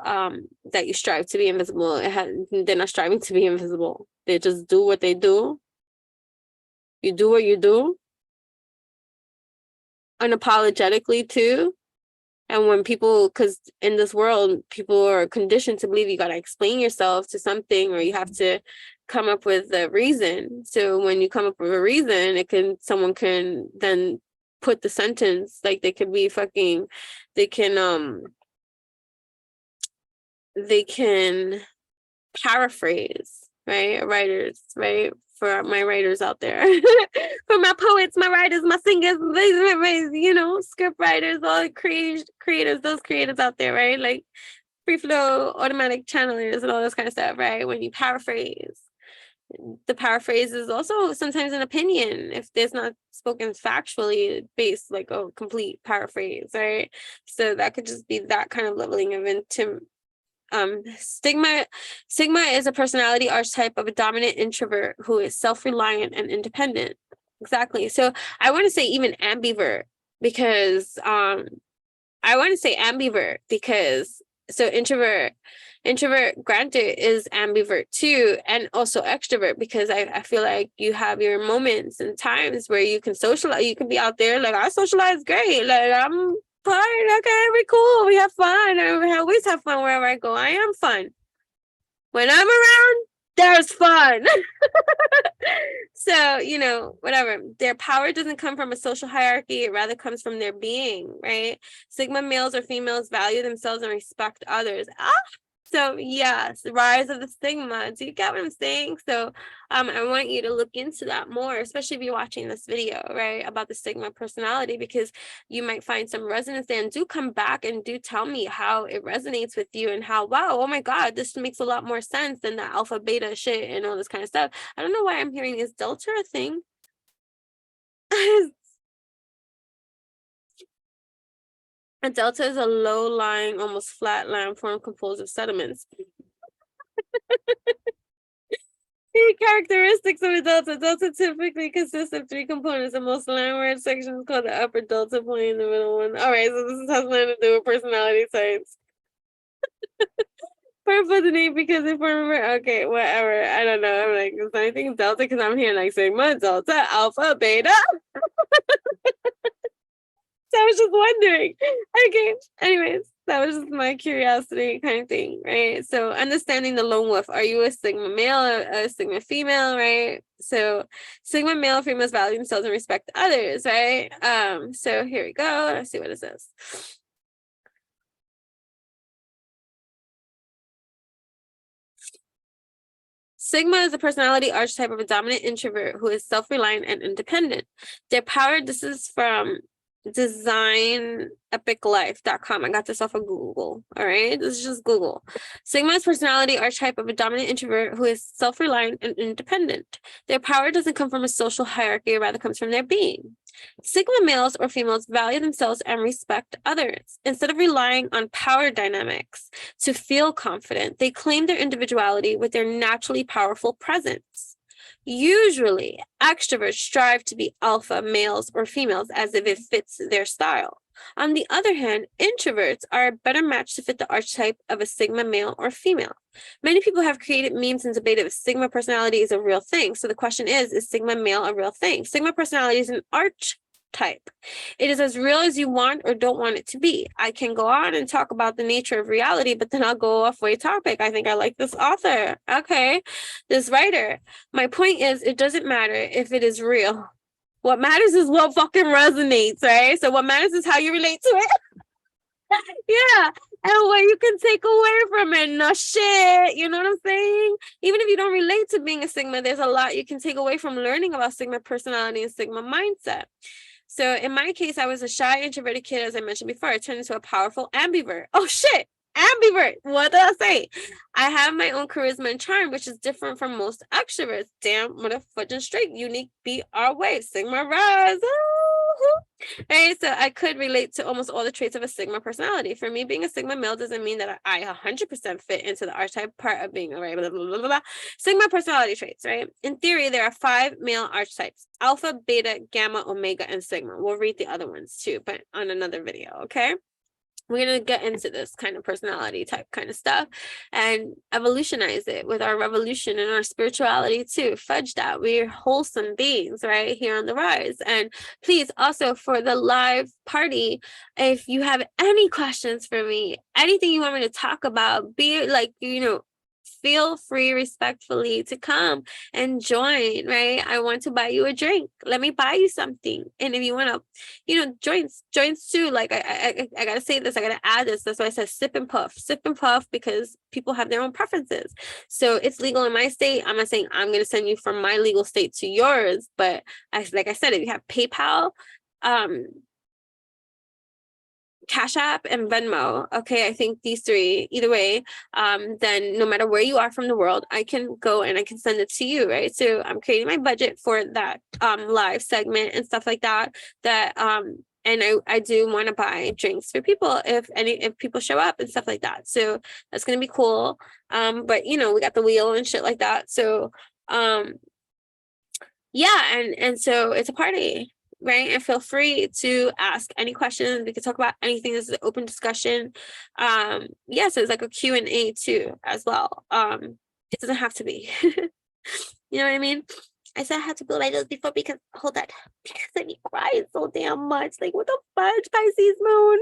that you strive to be invisible. They're not striving to be invisible. They just do what they do. You do what you do unapologetically too. And when people, because in this world, people are conditioned to believe you got to explain yourself to something, or you have to come up with a reason. So when you come up with a reason, someone can then put the sentence, like they could be fucking, they can paraphrase, right? Writers, right? For my writers out there, for my poets, my writers, my singers, you know, script writers, all the creators, those creators out there, right? Like free flow, automatic channelers, and all this kind of stuff, right? When you paraphrase, to paraphrase, is also sometimes an opinion if there's not spoken factually based, like a complete paraphrase, right? So that could just be that kind of leveling of 𝚃𝚒𝚖𝚎 is a personality archetype of a dominant introvert who is self-reliant and independent. Exactly. So I want to say even ambivert, because so introvert granted is ambivert too, and also extrovert, because I feel like you have your moments and times where you can socialize, you can be out there, like I socialize great, like I'm fine, okay, we're cool, we have fun, I always have fun wherever I go, I am fun. When I'm around, there's fun. So, you know, whatever. Their power doesn't come from a social hierarchy. It rather comes from their being, right? Sigma males or females value themselves and respect others. So yes, the rise of the stigma. Do you get what I'm saying? So I want you to look into that more, especially if you're watching this video, right, about the stigma personality, because you might find some resonance there. And do come back and do tell me how it resonates with you, and how, wow, oh my God, this makes a lot more sense than the alpha beta shit and all this kind of stuff. I don't know why I'm hearing, is delta a thing? A delta is a low-lying, almost flat land form composed of sediments. The characteristics of a delta. Delta typically consists of 3 components. The most landward section is called the upper delta point, the middle one. All right, so this has nothing to do with personality types. Purple the name because if I remember, okay, whatever. I don't know. I'm like, is anything delta? Because I'm hearing like sigma, delta, alpha, beta. So I was just wondering. Okay, anyways, that was just my curiosity kind of thing, right? So understanding the lone wolf. Are you a sigma male or a sigma female, right? So sigma male, females value themselves and respect others, right? So here we go. Let's see what it says. Sigma is a personality archetype of a dominant introvert who is self-reliant and independent. Their power, this is from designepicclife.com. I got this off of Google. All right, this is just Google. Sigma's personality archetype of a dominant introvert who is self-reliant and independent. Their power doesn't come from a social hierarchy, rather comes from their being. Sigma males or females value themselves and respect others. Instead of relying on power dynamics to feel confident, they claim their individuality with their naturally powerful presence. Usually, extroverts strive to be alpha males or females as if it fits their style. On the other hand, introverts are a better match to fit the archetype of a sigma male or female. Many people have created memes and debated if sigma personality is a real thing. So the question is sigma male a real thing? Sigma personality is an archetype. It is as real as you want or don't want it to be. I can go on and talk about the nature of reality, but then I'll go off way topic. I think I like this author. Okay, this writer. My point is, it doesn't matter if it is real. What matters is what fucking resonates, right? So what matters is how you relate to it. Yeah, and what you can take away from it. No shit, you know what I'm saying? Even if you don't relate to being a sigma, there's a lot you can take away from learning about sigma personality and sigma mindset. So in my case, I was a shy, introverted kid, as I mentioned before. I turned into a powerful ambivert. Oh shit, ambivert. What did I say? I have my own charisma and charm, which is different from most extroverts. Damn, what a fudging straight, unique, be our way, sigma rise. Right, so I could relate to almost all the traits of a sigma personality. For me, being a sigma male doesn't mean that I 100% fit into the archetype part of being a right, blah, blah, blah, blah. Sigma personality traits, right? In theory, there are 5 male archetypes: alpha, beta, gamma, omega, and sigma. We'll read the other ones too, but on another video, okay? We're going to get into this kind of personality type kind of stuff and evolutionize it with our revolution and our spirituality too. Fudge that. We're wholesome beings right here on the rise. And please, also for the live party, if you have any questions for me, anything you want me to talk about, be like, you know, feel free respectfully to come and join, right? I want to buy you a drink. Let me buy you something. And if you want to, you know, joints too. Like I gotta say this, I gotta add this. That's why I said sip and puff, because people have their own preferences. So it's legal in my state. I'm not saying I'm gonna send you from my legal state to yours, but like I said, if you have PayPal, Cash App and Venmo. Okay, I think these three, either way, then no matter where you are from the world, I can go and I can send it to you, right? So I'm creating my budget for that live segment and stuff like that. And I do want to buy drinks for people if people show up and stuff like that. So that's gonna be cool. But we got the wheel and shit like that. So yeah, and so it's a party, right? And feel free to ask any questions. We can talk about anything. This is an open discussion. Yeah, so it's like a Q&A too as well. It doesn't have to be. You know what I mean? I said I had to build my notes before because hold that, because I be crying so damn much. Like, what the fudge, Pisces moon?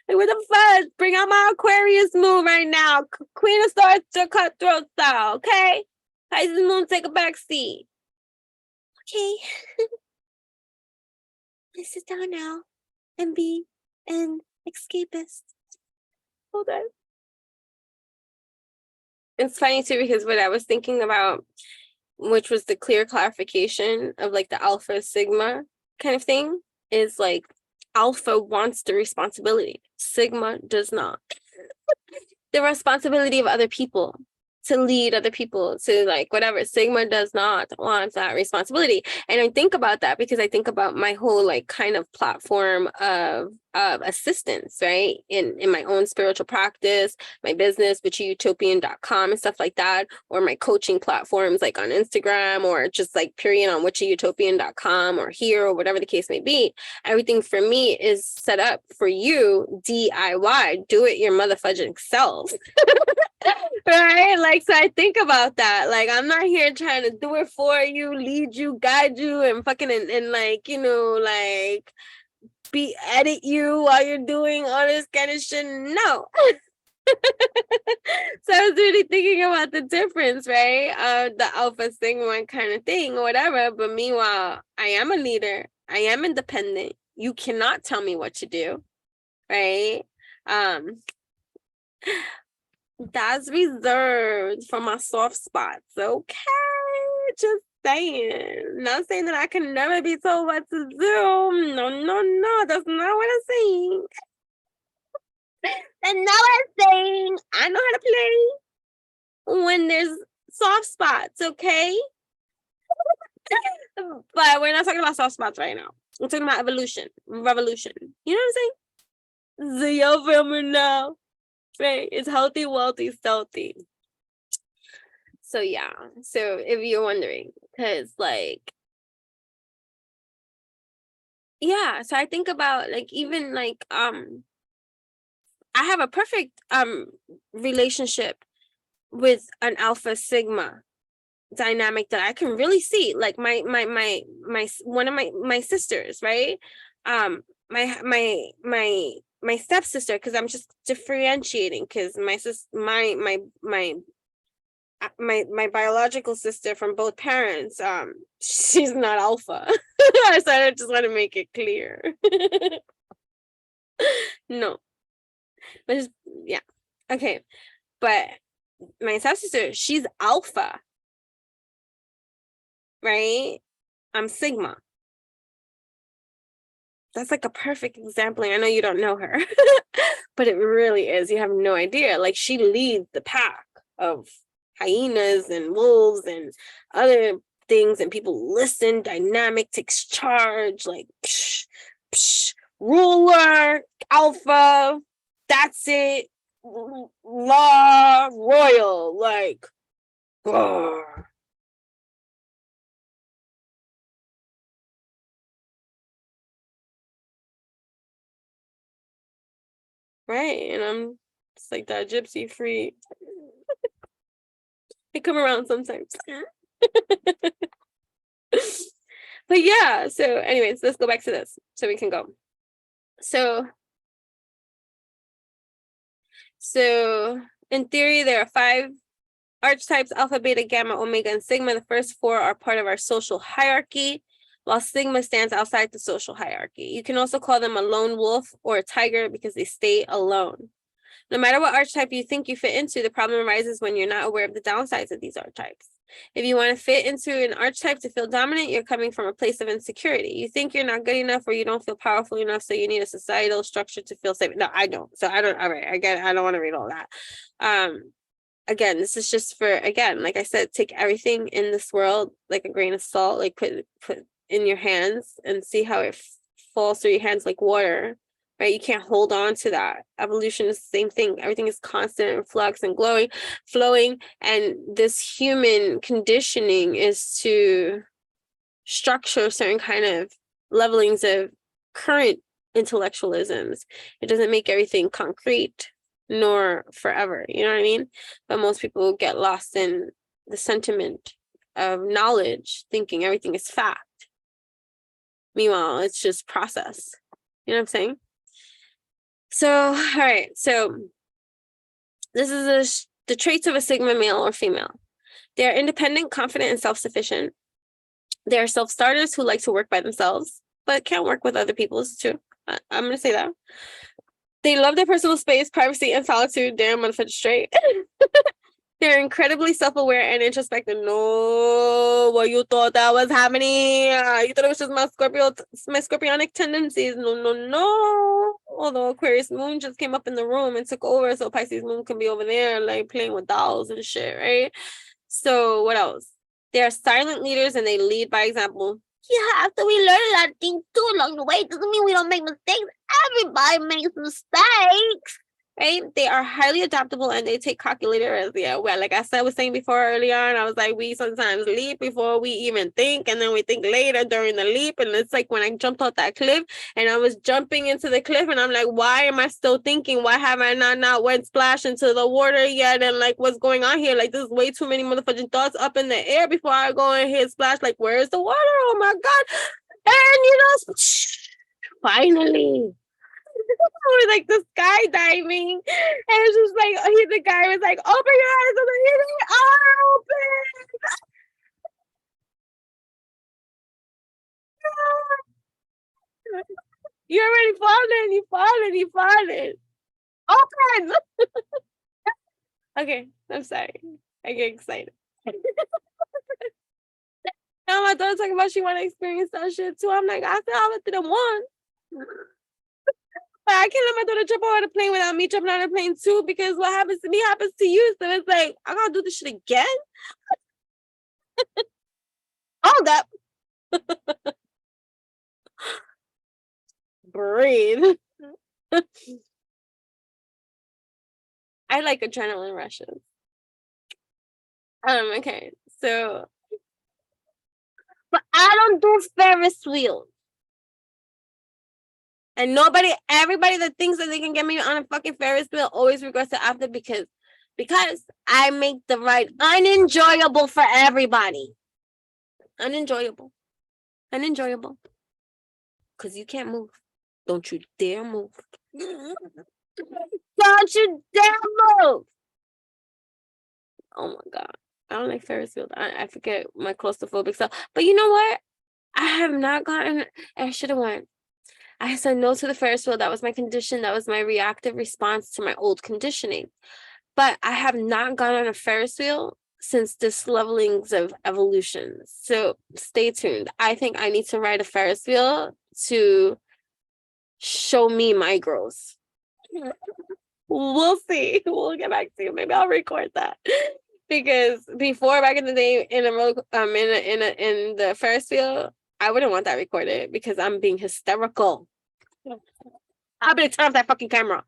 Like, what the fudge? Bring out my Aquarius moon right now. Queen of Swords to cutthroat style, okay? Pisces moon, take a back seat. Okay. Let's sit down now and be an escapist. Hold on. It's funny too, because what I was thinking about, which was the clear clarification of like the alpha sigma kind of thing, is like alpha wants the responsibility. Sigma does not. The responsibility of other people, to lead other people, to like whatever. Sigma does not want that responsibility. And I think about that because I think about my whole like kind of platform of assistance, right? In my own spiritual practice, my business, 𝚘𝚒𝚠 and stuff like that, or my coaching platforms like on Instagram, or just like period on 𝚘𝚒𝚠 or here, or whatever the case may be. Everything for me is set up for you, DIY, do it your motherfucking self. Right? Like, so I think about that. Like, I'm not here trying to do it for you, lead you, guide you, and fucking and like, like edit you while you're doing all this kind of shit. No. So I was really thinking about the difference, right? The alpha sigma kind of thing or whatever. But meanwhile, I am a leader. I am independent. You cannot tell me what to do, right? That's reserved for my soft spots, okay? Just saying. Not saying that I can never be told what to do. No, that's not what I'm saying. That's not what I'm saying. I know how to play when there's soft spots, okay? But we're not talking about soft spots right now. We're talking about revolution. You know what I'm saying? So y'all feel me now? Right, it's healthy, wealthy, stealthy. So yeah, so if you're wondering, because like, yeah, so I think about like, even like I have a perfect relationship with an alpha sigma dynamic that I can really see. Like my one of my sisters, right? My stepsister, because I'm just differentiating, because my biological sister from both parents, she's not alpha. So I just want to make it clear. No, but just, yeah, okay. But my stepsister, she's alpha, right? I'm sigma. That's like a perfect example. I know you don't know her, but it really is. You have no idea. Like, she leads the pack of hyenas and wolves and other things, and people listen, dynamic, takes charge, like ruler, alpha, that's it, law, royal, like, right? And I'm just like that gypsy free. I come around sometimes. But yeah, so anyways, let's go back to this so we can go. So in theory, there are 5 archetypes: alpha, beta, gamma, omega, and sigma. The first 4 are part of our social hierarchy, while sigma stands outside the social hierarchy. You can also call them a lone wolf or a tiger because they stay alone. No matter what archetype you think you fit into, the problem arises when you're not aware of the downsides of these archetypes. If you want to fit into an archetype to feel dominant, you're coming from a place of insecurity. You think you're not good enough or you don't feel powerful enough, so you need a societal structure to feel safe. No, I don't. So I don't. All right, again, I don't want to read all that. Again, this is just for, again, like I said, take everything in this world like a grain of salt, like put in your hands and see how it falls through your hands like water. Right? You can't hold on to that. Evolution is the same thing. Everything is constant and flux and flowing. And this human conditioning is to structure certain kind of levelings of current intellectualisms. It doesn't make everything concrete nor forever. You know what I mean? But most people get lost in the sentiment of knowledge, thinking everything is fact. Meanwhile, it's just process. You know what I'm saying? So, all right. So this is the traits of a Sigma male or female. They are independent, confident, and self-sufficient. They are self-starters who like to work by themselves, but can work with other people too. I'm going to say that. They love their personal space, privacy, and solitude. Damn, motherfucker straight. They're incredibly self-aware and introspective. No, what you thought that was happening? You thought it was just my scorpionic tendencies. No. Although Aquarius moon just came up in the room and took over, so Pisces moon can be over there, like playing with dolls and shit, right? So what else? They are silent leaders and they lead by example. Yeah, after we learn a lot of things too along the way, doesn't mean we don't make mistakes. Everybody makes mistakes. Right? They are highly adaptable and they take calculated risks. Yeah, well, like I said, was saying before earlier on, I was like, we sometimes leap before we even think, and then we think later during the leap. And it's like when I jumped off that cliff and I was jumping into the cliff and I'm like, why am I still thinking? Why have I not went splash into the water yet? And like, what's going on here? Like, there's way too many motherfucking thoughts up in the air before I go and hit splash. Like, where's the water? Oh my God. And you know, finally. Was like the skydiving, and it's just like the guy was like, open your eyes, and then they are open. You're already falling. Open. Okay, I'm sorry. I get excited. Now my daughter talking about she want to experience that shit too. I'm like, I feel I didn't want. I can't let my daughter jump out of the plane without me jumping out of the plane too, because what happens to me happens to you. So it's like, I gotta do this shit again. Hold up. Breathe. I like adrenaline rushes. Okay, so, but I don't do Ferris wheels. And everybody that thinks that they can get me on a fucking Ferris wheel always regrets it after, because I make the ride unenjoyable for everybody. Unenjoyable. Because you can't move. Don't you dare move. Don't you dare move. Oh my God. I don't like Ferris wheels. I forget my claustrophobic self. But you know what? I have not gotten, I should have went. I said no to the Ferris wheel. That was my condition. That was my reactive response to my old conditioning. But I have not gone on a Ferris wheel since this levelings of evolution. So stay tuned. I think I need to ride a Ferris wheel to show me my growth. We'll see. We'll get back to you. Maybe I'll record that. Because before, back in the day, in the Ferris wheel, I wouldn't want that recorded because I'm being hysterical. I'm gonna turn off that fucking camera.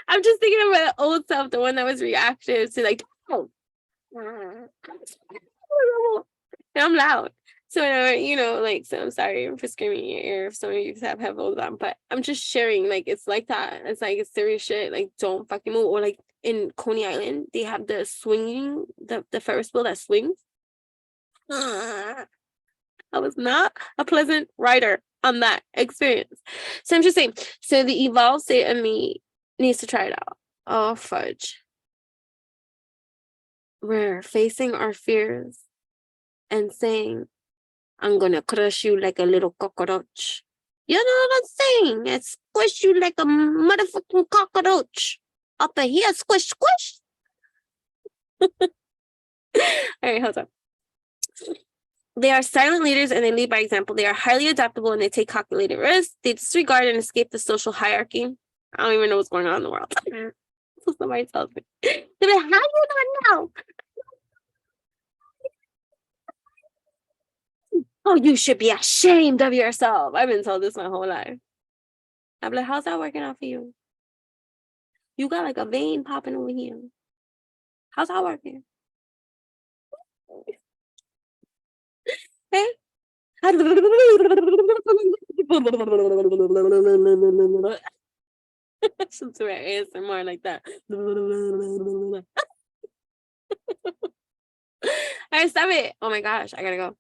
I'm just thinking of my old self, the one that was reactive to like, oh. And I'm loud. So, you know, like, so I'm sorry for screaming in your ear if some of you have headphones on, but I'm just sharing, like, it's like that. It's like, it's serious shit. Like, don't fucking move. Or like in Coney Island, they have the swinging, the Ferris wheel that swings. I was not a pleasant rider on that experience. So I'm just saying, so the evolved state of me needs to try it out. Oh, fudge. We're facing our fears and saying, I'm gonna crush you like a little cockroach. You know what I'm saying? I squish you like a motherfucking cockroach. Up in here, squish, squish. All right, hold on. They are silent leaders and they lead by example. They are highly adaptable and they take calculated risks. They disregard and escape the social hierarchy. I don't even know what's going on in the world. So somebody tells me. They're like, how do you not know? Oh, you should be ashamed of yourself. I've been told this my whole life. I'm like, how's that working out for you? You got like a vein popping over here. How's that working? Hey? Should do an ASMR like that. All right, stop it. Oh my gosh, I gotta go.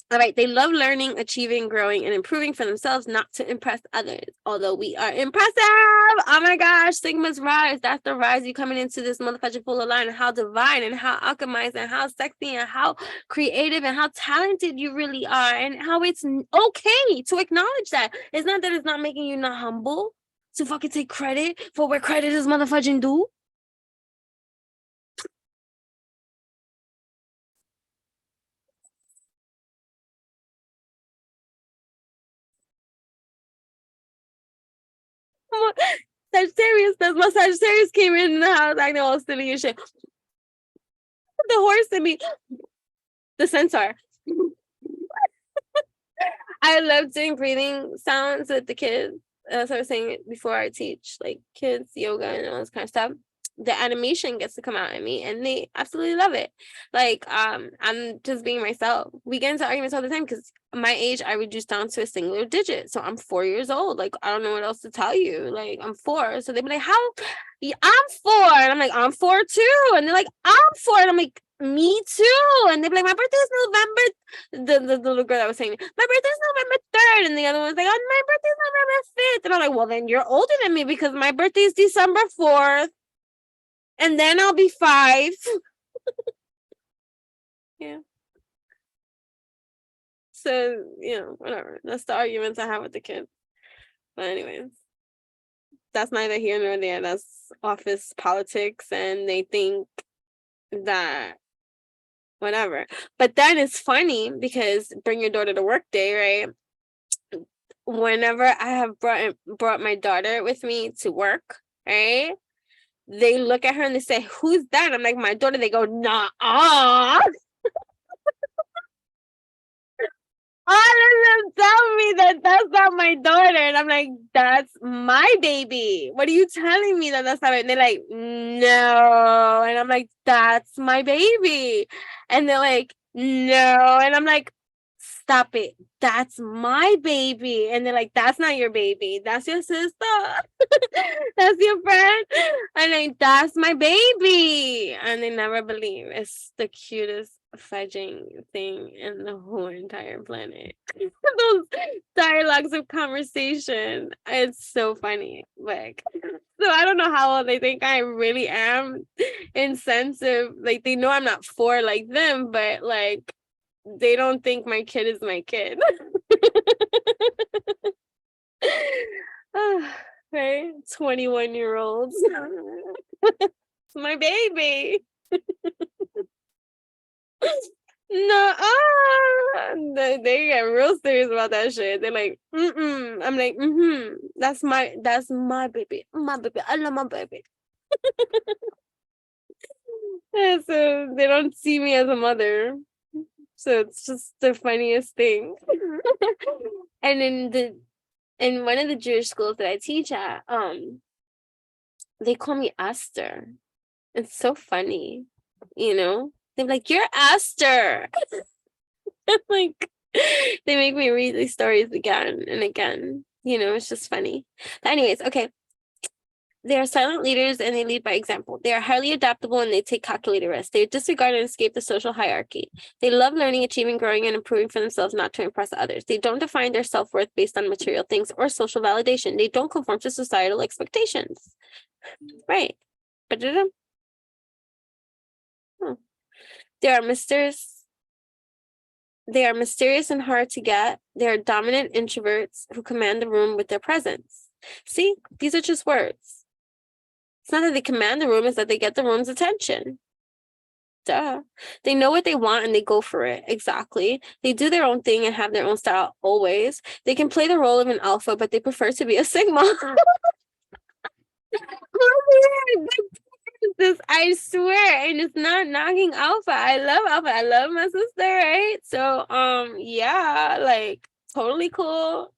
All right, they love learning, achieving, growing, and improving for themselves, not to impress others. Although we are impressive. Oh my gosh, Sigma's rise. That's the rise. You coming into this motherfucking full of line and how divine and how alchemized and how sexy and how creative and how talented you really are and how it's okay to acknowledge that. It's not that it's not making you not humble to fucking take credit for where credit is motherfucking due. Sagittarius, that's my Sagittarius came in the house acting all silly and shit. The horse in me, the centaur. I love doing breathing sounds with the kids. As I was saying before, I teach like kids yoga and all this kind of stuff. The animation gets to come out at me and they absolutely love it. Like, I'm just being myself. We get into arguments all the time because my age I reduced down to a singular digit. So I'm 4 years old. Like, I don't know what else to tell you. Like, I'm 4. So they'd be like, how? Yeah, I'm 4. And I'm like, I'm 4 too. And they're like, I'm 4. And I'm like, me too. And they'd be like, my birthday is November. The little girl that was saying, my birthday is November 3rd. And the other one was like, oh, my birthday is November 5th. And I'm like, well, then you're older than me because my birthday is December 4th. And then I'll be 5. Yeah. So, whatever. That's the arguments I have with the kids. But anyways, that's neither here nor there. That's office politics. And they think that whatever. But then it's funny because bring your daughter to work day, right? Whenever I have brought my daughter with me to work, right? They look at her and they say, who's that? I'm like, my daughter. They go, nah. All of them tell me that that's not my daughter. And I'm like, that's my baby. What are you telling me that that's not it? And they're like, no. And I'm like, that's my baby. And they're like, no. And I'm like, stop it. That's my baby. And they're like, that's not your baby. That's your sister. That's your friend. And like, that's my baby. And they never believe. It's the cutest fudging thing in the whole entire planet. Those dialogues of conversation. It's so funny. Like, so I don't know how old they think I really am in sense of like they know I'm not 4 like them, but like they don't think my kid is my kid. Right? 21-year-olds. It's my baby. No, they get real serious about that shit. They're like, I'm like, that's my baby. My baby. I love my baby. Yeah, so they don't see me as a mother. So it's just the funniest thing. And in one of the Jewish schools that I teach at, they call me Esther. It's so funny, They're like, you're Esther. Like, they make me read these stories again and again. It's just funny. But anyways, okay. They are silent leaders and they lead by example. They are highly adaptable and they take calculated risks. They disregard and escape the social hierarchy. They love learning, achieving, growing, and improving for themselves, not to impress others. They don't define their self-worth based on material things or social validation. They don't conform to societal expectations. Right. But they are mysterious. They are mysterious and hard to get. They are dominant introverts who command the room with their presence. See, these are just words. It's not that they command the room, it's that they get the room's attention. Duh. They know what they want and they go for it. Exactly. They do their own thing and have their own style always. They can play the role of an alpha, but they prefer to be a sigma. This, I swear, and it's not knocking alpha. I love alpha. I love my sister, right? So, yeah, like totally cool.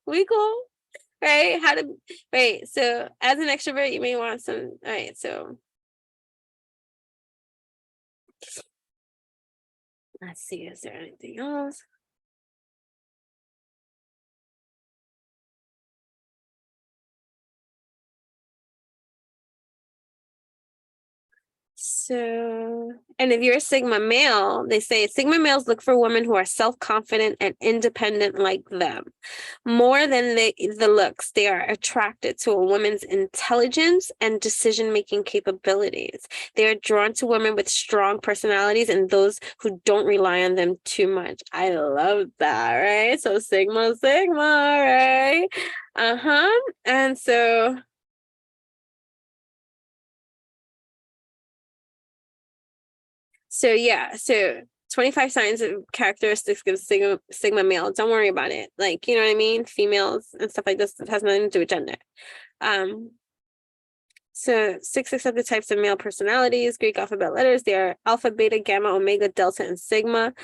We cool, right? Right? So, as an extrovert, you may want some. All right, so let's see. Is there anything else? So, and if you're a Sigma male, they say Sigma males look for women who are self-confident and independent like them. More than the looks, they are attracted to a woman's intelligence and decision-making capabilities. They are drawn to women with strong personalities and those who don't rely on them too much. I love that, right? So Sigma, right? And so yeah, so 25 signs of characteristics of Sigma male. Don't worry about it. Like, you know what I mean? Females and stuff like this has nothing to do with gender. So 6 accepted types of male personalities, Greek alphabet letters. They are alpha, beta, gamma, omega, delta, and sigma.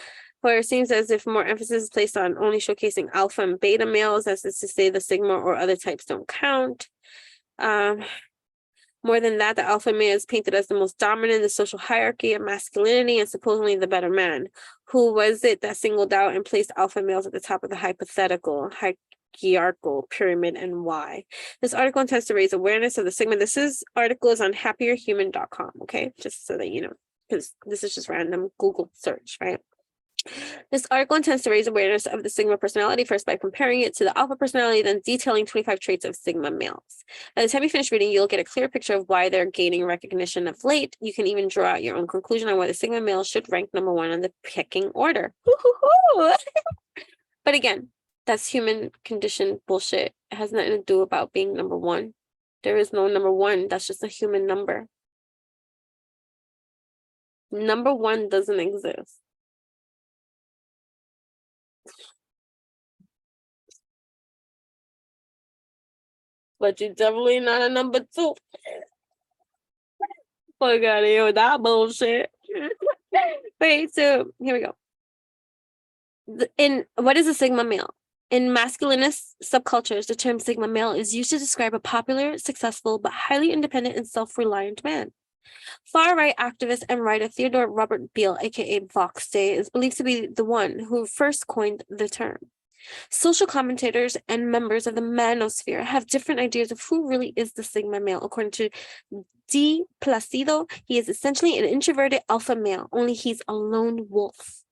Where it seems as if more emphasis is placed on only showcasing alpha and beta males, as is to say the sigma or other types don't count. More than that, the alpha male is painted as the most dominant in the social hierarchy of masculinity and supposedly the better man. Who was it that singled out and placed alpha males at the top of the hypothetical hierarchical pyramid, and why? This article intends to raise awareness of the sigma. This article is on happierhuman.com, okay? Just so that you know, because this is just random Google search, right? This article intends to raise awareness of the Sigma personality, first by comparing it to the alpha personality, then detailing 25 traits of Sigma males. By the time you finish reading, you'll get a clear picture of why they're gaining recognition of late. You can even draw out your own conclusion on why the Sigma male should rank number 1 on the pecking order. But again, that's human condition bullshit. It has nothing to do about being number 1. There is no number 1. That's just a human number. Number 1 doesn't exist. But you're definitely not a number 2. Fuck out of here with that bullshit. Wait, so here we go. What is a Sigma male? In masculinist subcultures, the term Sigma male is used to describe a popular, successful, but highly independent and self-reliant man. Far-right activist and writer Theodore Robert Beale, aka Vox Day, is believed to be the one who first coined the term. Social commentators and members of the manosphere have different ideas of who really is the Sigma male. According to 𝚃𝚒𝚖𝚎, he is essentially an introverted alpha male, only he's a lone wolf.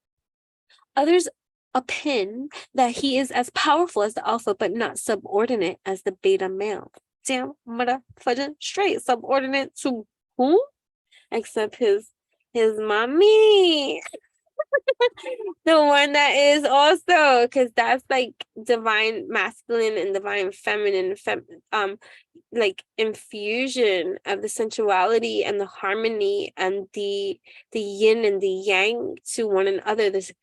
Others opine that he is as powerful as the alpha, but not subordinate as the beta male. Damn, motherfucking straight. Subordinate to who? Except his mommy. The one that is also, because that's like divine masculine and divine feminine, like infusion of the sensuality and the harmony and the yin and the yang to one another. This the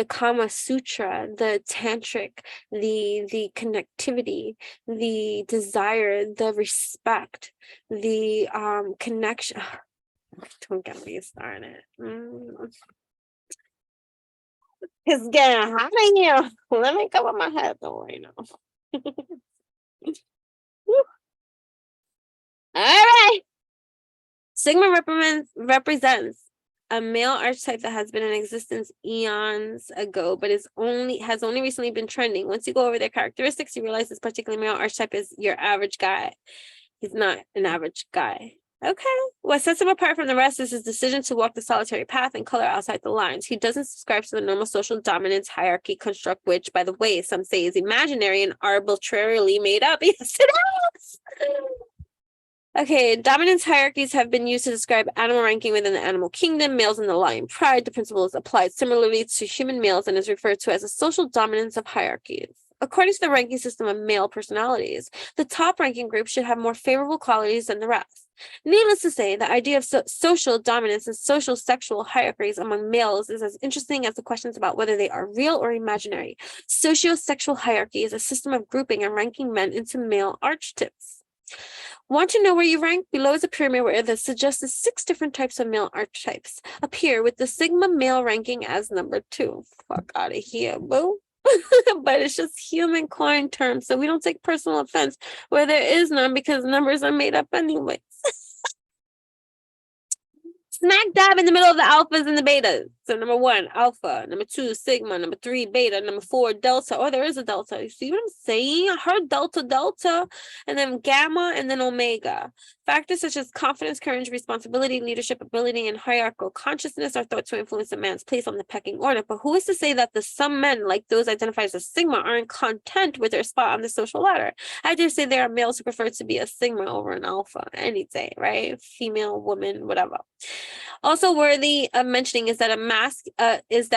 Kama Sutra, the tantric, the connectivity, the desire, the respect, the connection. Don't get me started. It's getting hot in here. Let me cover my head though right now. All right. Sigma represents a male archetype that has been in existence eons ago, but has only recently been trending. Once you go over their characteristics, you realize this particular male archetype is your average guy. He's not an average guy. Okay. What sets him apart from the rest is his decision to walk the solitary path and color outside the lines. He doesn't subscribe to the normal social dominance hierarchy construct, which, by the way, some say is imaginary and arbitrarily made up. Yes, it is. Okay, dominance hierarchies have been used to describe animal ranking within the animal kingdom, males in the lion pride. The principle is applied similarly to human males and is referred to as a social dominance of hierarchies. According to the ranking system of male personalities, the top ranking group should have more favorable qualities than the rest. Needless to say, the idea of social dominance and social sexual hierarchies among males is as interesting as the questions about whether they are real or imaginary. Socio-sexual hierarchy is a system of grouping and ranking men into male archetypes. Want to know where you rank? Below is a pyramid where the suggested 6 different types of male archetypes appear, with the sigma male ranking as number 2. Fuck out of here, boo. But it's just human coin terms, so we don't take personal offense where there is none because numbers are made up anyways. Smack dab in the middle of the alphas and the betas. So number 1, alpha. Number 2, sigma. Number 3, beta. Number 4, delta. Oh, there is a delta. You see what I'm saying? I heard delta, and then gamma, and then omega. Factors such as confidence, courage, responsibility, leadership ability, and hierarchical consciousness are thought to influence a man's place on the pecking order. But who is to say that some men, like those identified as sigma, aren't content with their spot on the social ladder? I dare say there are males who prefer to be a sigma over an alpha any day, right? Female, woman, whatever. Also worthy of mentioning is that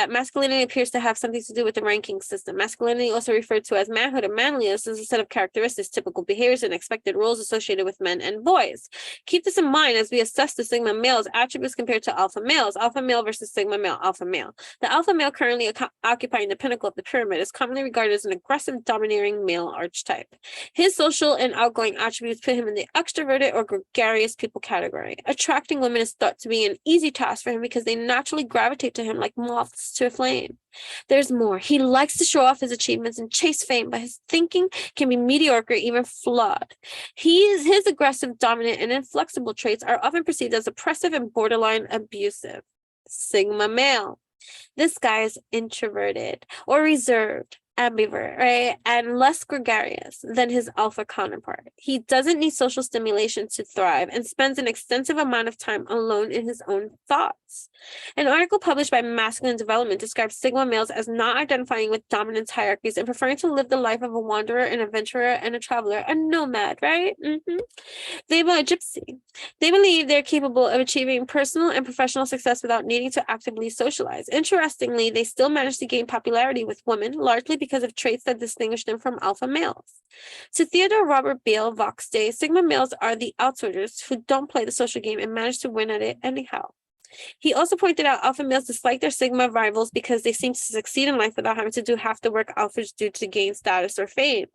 masculinity appears to have something to do with the ranking system. Masculinity, also referred to as manhood or manliness, is a set of characteristics, typical behaviors, and expected roles associated with men and boys. Keep this in mind as we assess the sigma male's attributes compared to alpha males. Alpha male versus sigma male, alpha male. The alpha male, currently occupying the pinnacle of the pyramid, is commonly regarded as an aggressive, domineering male archetype. His social and outgoing attributes put him in the extroverted or gregarious people category. Attracting women is thought to be an easy task for him because they naturally gravitate to him like moths to a flame. There's more. He likes to show off his achievements and chase fame, but his thinking can be mediocre, even flawed. His aggressive, dominant, and inflexible traits are often perceived as oppressive and borderline abusive. Sigma male. This guy is introverted or reserved, ambivert, right? And less gregarious than his alpha counterpart. He doesn't need social stimulation to thrive and spends an extensive amount of time alone in his own thoughts. An article published by Masculine Development describes sigma males as not identifying with dominance hierarchies and preferring to live the life of a wanderer, an adventurer, and a traveler, a nomad, right? They were a gypsy. They believe they're capable of achieving personal and professional success without needing to actively socialize. Interestingly, they still manage to gain popularity with women, largely because of traits that distinguish them from alpha males. To Theodore Robert Beale Voxday, sigma males are the outsiders who don't play the social game and manage to win at it anyhow. He also pointed out alpha males dislike their sigma rivals because they seem to succeed in life without having to do half the work alphas do to gain status or fame.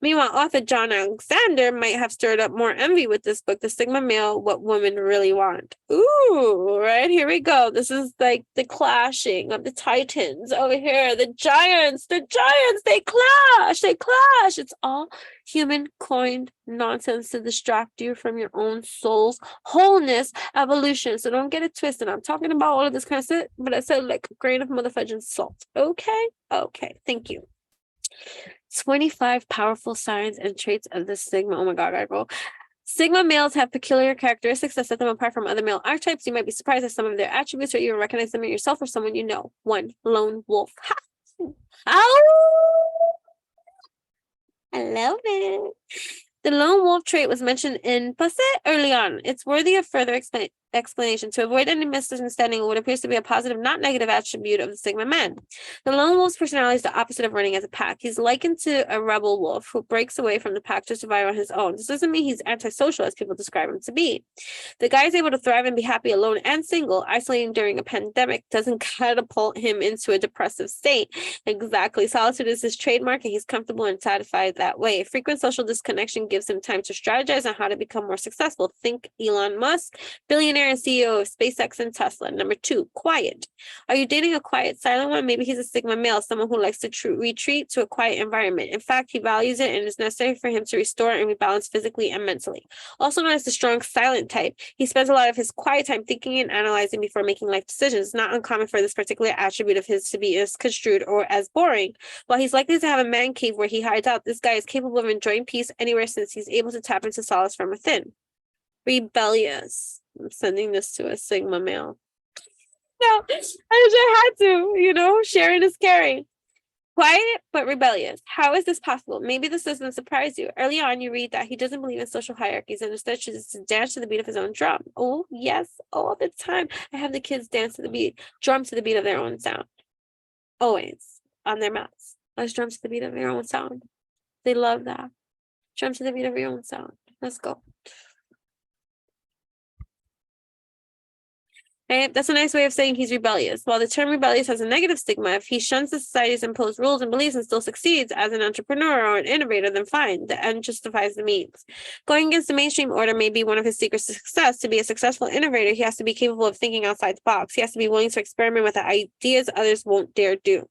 Meanwhile, author John Alexander might have stirred up more envy with this book, The Sigma Male, What Women Really Want. Ooh, right, here we go. This is like the clashing of the titans over here. The giants, they clash. It's all human coined nonsense to distract you from your own soul's wholeness, evolution. So don't get it twisted. I'm talking about all of this kind of shit, but I said like a grain of motherfucking salt. Okay, thank you. 25 powerful signs and traits of the sigma. Oh my god, I go. Sigma males have peculiar characteristics that set them apart from other male archetypes. You might be surprised at some of their attributes or even recognize them in yourself or someone you know. 1, lone wolf. Ha! Oh, I love it. The lone wolf trait was mentioned in 𝚃𝚒 early on. It's worthy of further explanation to avoid any misunderstanding of what appears to be a positive, not negative attribute of the sigma man. The lone wolf's personality is the opposite of running as a pack. He's likened to a rebel wolf who breaks away from the pack to survive on his own. This doesn't mean he's antisocial as people describe him to be. The guy is able to thrive and be happy alone and single. Isolating during a pandemic doesn't catapult him into a depressive state. Exactly. Solitude is his trademark and he's comfortable and satisfied that way. Frequent social disconnection gives him time to strategize on how to become more successful. Think Elon Musk, billionaire and CEO of SpaceX and Tesla. Number 2, quiet. Are you dating a quiet, silent one? Maybe he's a sigma male, someone who likes to retreat to a quiet environment. In fact, he values it and it's necessary for him to restore and rebalance physically and mentally. Also known as the strong silent type, he spends a lot of his quiet time thinking and analyzing before making life decisions. It's not uncommon for this particular attribute of his to be as construed or as boring. While he's likely to have a man cave where he hides out, this guy is capable of enjoying peace anywhere since he's able to tap into solace from within. Rebellious. I'm sending this to a sigma male. No, I just had to, sharing is caring. Quiet but rebellious. How is this possible? Maybe this doesn't surprise you. Early on, you read that he doesn't believe in social hierarchies and instead chooses to dance to the beat of his own drum. Oh, yes, all the time. I have the kids dance to the beat, drum to the beat of their own sound. Always on their mats. Let's drum to the beat of their own sound. They love that. Drum to the beat of your own sound. Let's go. Right? That's a nice way of saying he's rebellious. While the term rebellious has a negative stigma, if he shuns the society's imposed rules and beliefs and still succeeds as an entrepreneur or an innovator, then fine. The end justifies the means. Going against the mainstream order may be one of his secrets to success. To be a successful innovator, he has to be capable of thinking outside the box. He has to be willing to experiment with ideas others won't dare do.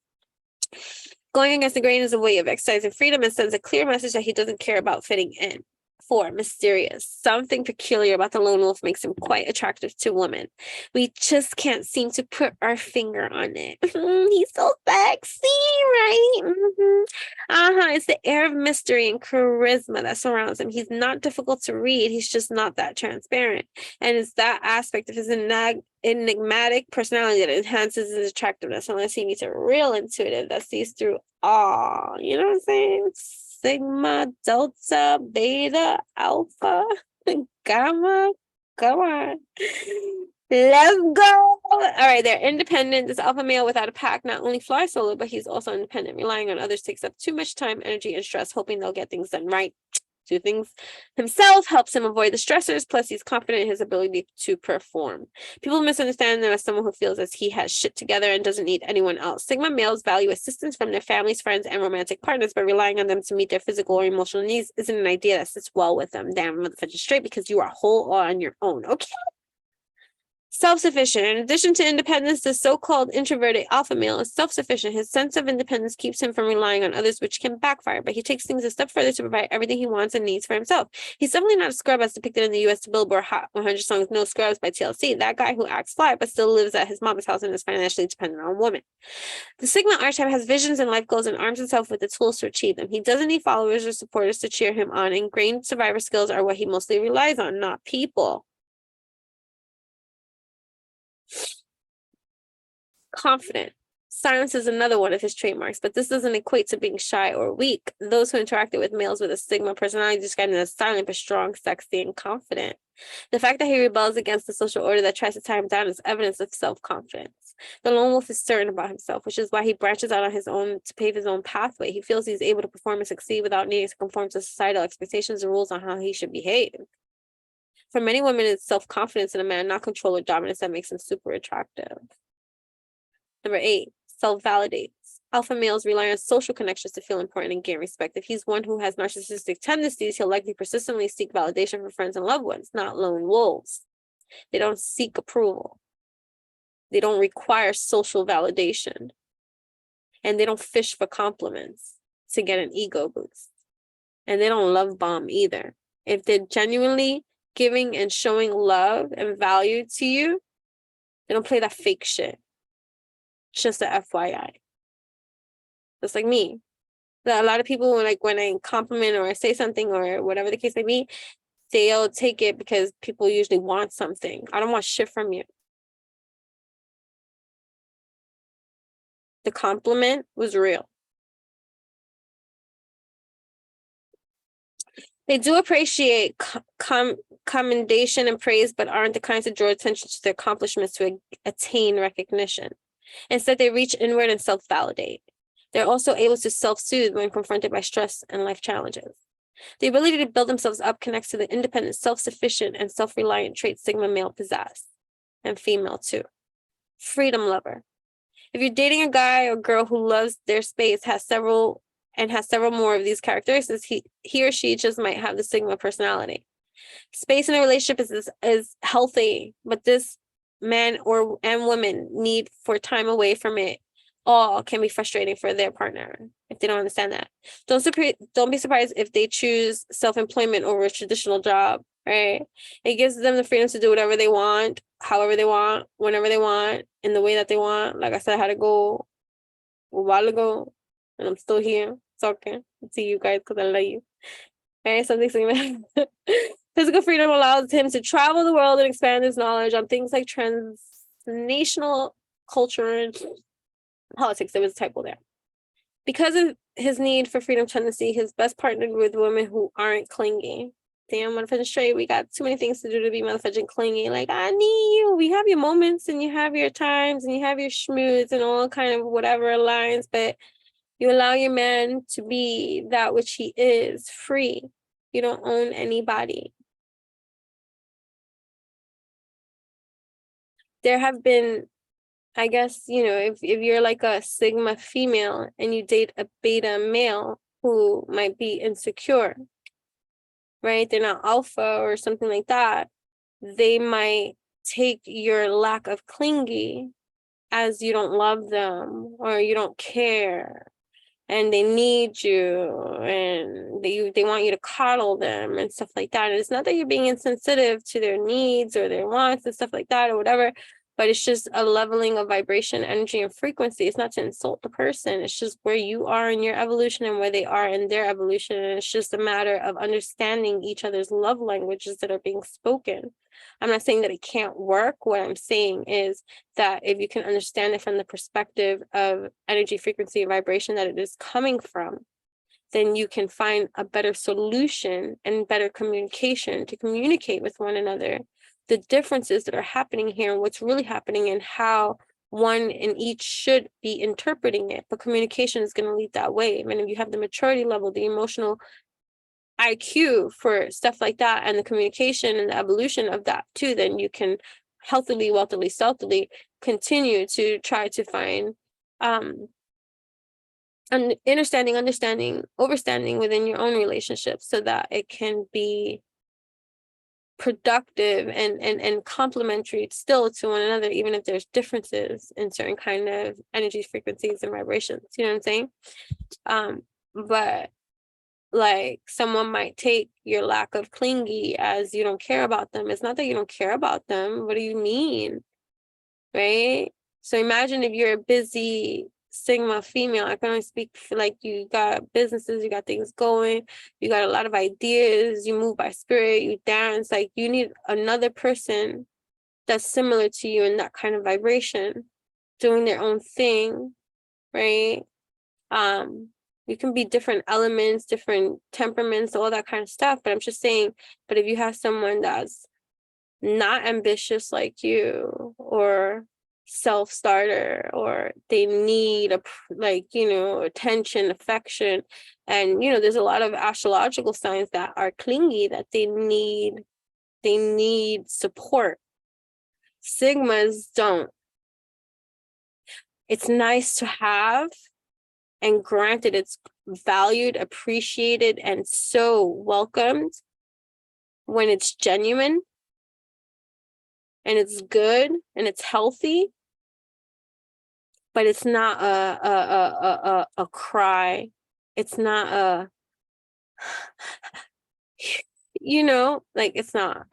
Going against the grain is a way of exercising freedom and sends a clear message that he doesn't care about fitting in. 4, mysterious. Something peculiar about the lone wolf makes him quite attractive to women. We just can't seem to put our finger on it. He's so sexy, right? It's the air of mystery and charisma that surrounds him. He's not difficult to read. He's just not that transparent. And it's that aspect of his enigmatic personality that enhances his attractiveness, unless he meets a real intuitive that sees through all. You know what I'm saying? Sigma, delta, beta, alpha, gamma. Come on. Let's go. All right, they're independent. This alpha male without a pack not only flies solo, but he's also independent. Relying on others takes up too much time, energy, and stress, hoping they'll get things done right. Do things himself helps him avoid the stressors, plus he's confident in his ability to perform. People misunderstand him as someone who feels as he has shit together and doesn't need anyone else. Sigma males value assistance from their families, friends, and romantic partners, but relying on them to meet their physical or emotional needs isn't an idea that sits well with them. Damn, motherfucker, straight, because you are whole on your own, okay? Self-sufficient. In addition to independence, the so-called introverted alpha male is self-sufficient. His sense of independence keeps him from relying on others, which can backfire, but he takes things a step further to provide everything he wants and needs for himself. He's definitely not a scrub as depicted in the US Billboard Hot 100 songs No Scrubs by TLC, that guy who acts fly but still lives at his mama's house and is financially dependent on women. The Sigma archetype has visions and life goals and arms himself with the tools to achieve them. He doesn't need followers or supporters to cheer him on. Ingrained survivor skills are what he mostly relies on, not people. Confident. Silence is another one of his trademarks, but this doesn't equate to being shy or weak. Those who interacted with males with a Sigma personality describe him as silent but strong, sexy, and confident. The fact that he rebels against the social order that tries to tie him down is evidence of self-confidence. The lone wolf is certain about himself, which is why he branches out on his own to pave his own pathway. He feels he's able to perform and succeed without needing to conform to societal expectations and rules on how he should behave. For many women, it's self-confidence in a man, not control or dominance, that makes him super attractive. Number 8, self-validates. Alpha males rely on social connections to feel important and gain respect. If he's one who has narcissistic tendencies, he'll likely persistently seek validation from friends and loved ones, not lone wolves. They don't seek approval. They don't require social validation. And they don't fish for compliments to get an ego boost. And they don't love bomb either. If they're genuinely giving and showing love and value to you, they don't play that fake shit. Just a FYI. Just like me. A lot of people, when I compliment or I say something or whatever the case may be, they'll take it because people usually want something. I don't want shit from you. The compliment was real. They do appreciate commendation and praise, but aren't the kinds to draw attention to their accomplishments to attain recognition. Instead, they reach inward and self-validate. They're also able to self-soothe when confronted by stress and life challenges. The ability to build themselves up connects to the independent, self-sufficient, and self-reliant traits Sigma male possess, and female too. Freedom lover. If you're dating a guy or girl who loves their space, has several more of these characteristics, he or she just might have the Sigma personality. Space in a relationship is healthy, but this man and women need for time away from it all can be frustrating for their partner if they don't understand that. Don't be surprised if they choose self-employment over a traditional job, right? It gives them the freedom to do whatever they want, however they want, whenever they want, in the way that they want. Like I said, I had to go a while ago, and I'm still here talking to you guys because I love you. Okay, something Physical freedom allows him to travel the world and expand his knowledge on things like transnational culture and politics. There was a typo there. Because of his need for freedom tendency, he's best partnered with women who aren't clingy. Damn, motherfucking straight, we got too many things to do to be motherfucking clingy. Like, I need you. We have your moments and you have your times and you have your schmooze and all kind of whatever aligns, but you allow your man to be that which he is, free. You don't own anybody. there have been, I guess, if you're like a Sigma female and you date a beta male who might be insecure, right? They're not alpha or something like that. They might take your lack of clingy as you don't love them or you don't care and they need you and they want you to coddle them and stuff like that. And it's not that you're being insensitive to their needs or their wants and stuff like that or whatever, but it's just a leveling of vibration, energy, and frequency. It's not to insult the person. It's just where you are in your evolution and where they are in their evolution. And it's just a matter of understanding each other's love languages that are being spoken. I'm not saying that it can't work. What I'm saying is that if you can understand it from the perspective of energy, frequency, and vibration that it is coming from, then you can find a better solution and better communication to communicate with one another the differences that are happening here and what's really happening and how one and each should be interpreting it. But communication is going to lead that way. And if you have the maturity level, the emotional IQ for stuff like that, and the communication and the evolution of that too, then you can healthily, wealthily, stealthily continue to try to find understanding, overstanding within your own relationships so that it can be productive and complementary still to one another, even if there's differences in certain kind of energies, frequencies, and vibrations. You know what I'm saying? But like someone might take your lack of clingy as you don't care about them. It's not that you don't care about them. What do you mean? Right? So imagine if you're a busy Sigma female. I can only speak for like you got businesses, you got things going, you got a lot of ideas, you move by spirit, you dance. Like you need another person that's similar to you in that kind of vibration, doing their own thing, right? You can be different elements, different temperaments, all that kind of stuff. But I'm just saying, but if you have someone that's not ambitious like you, or self-starter, or they need attention, affection, and there's a lot of astrological signs that are clingy, that they need support. Sigmas don't. It's nice to have, and granted, it's valued, appreciated, and so welcomed when it's genuine and it's good and it's healthy, but it's not a cry. It's not a it's not.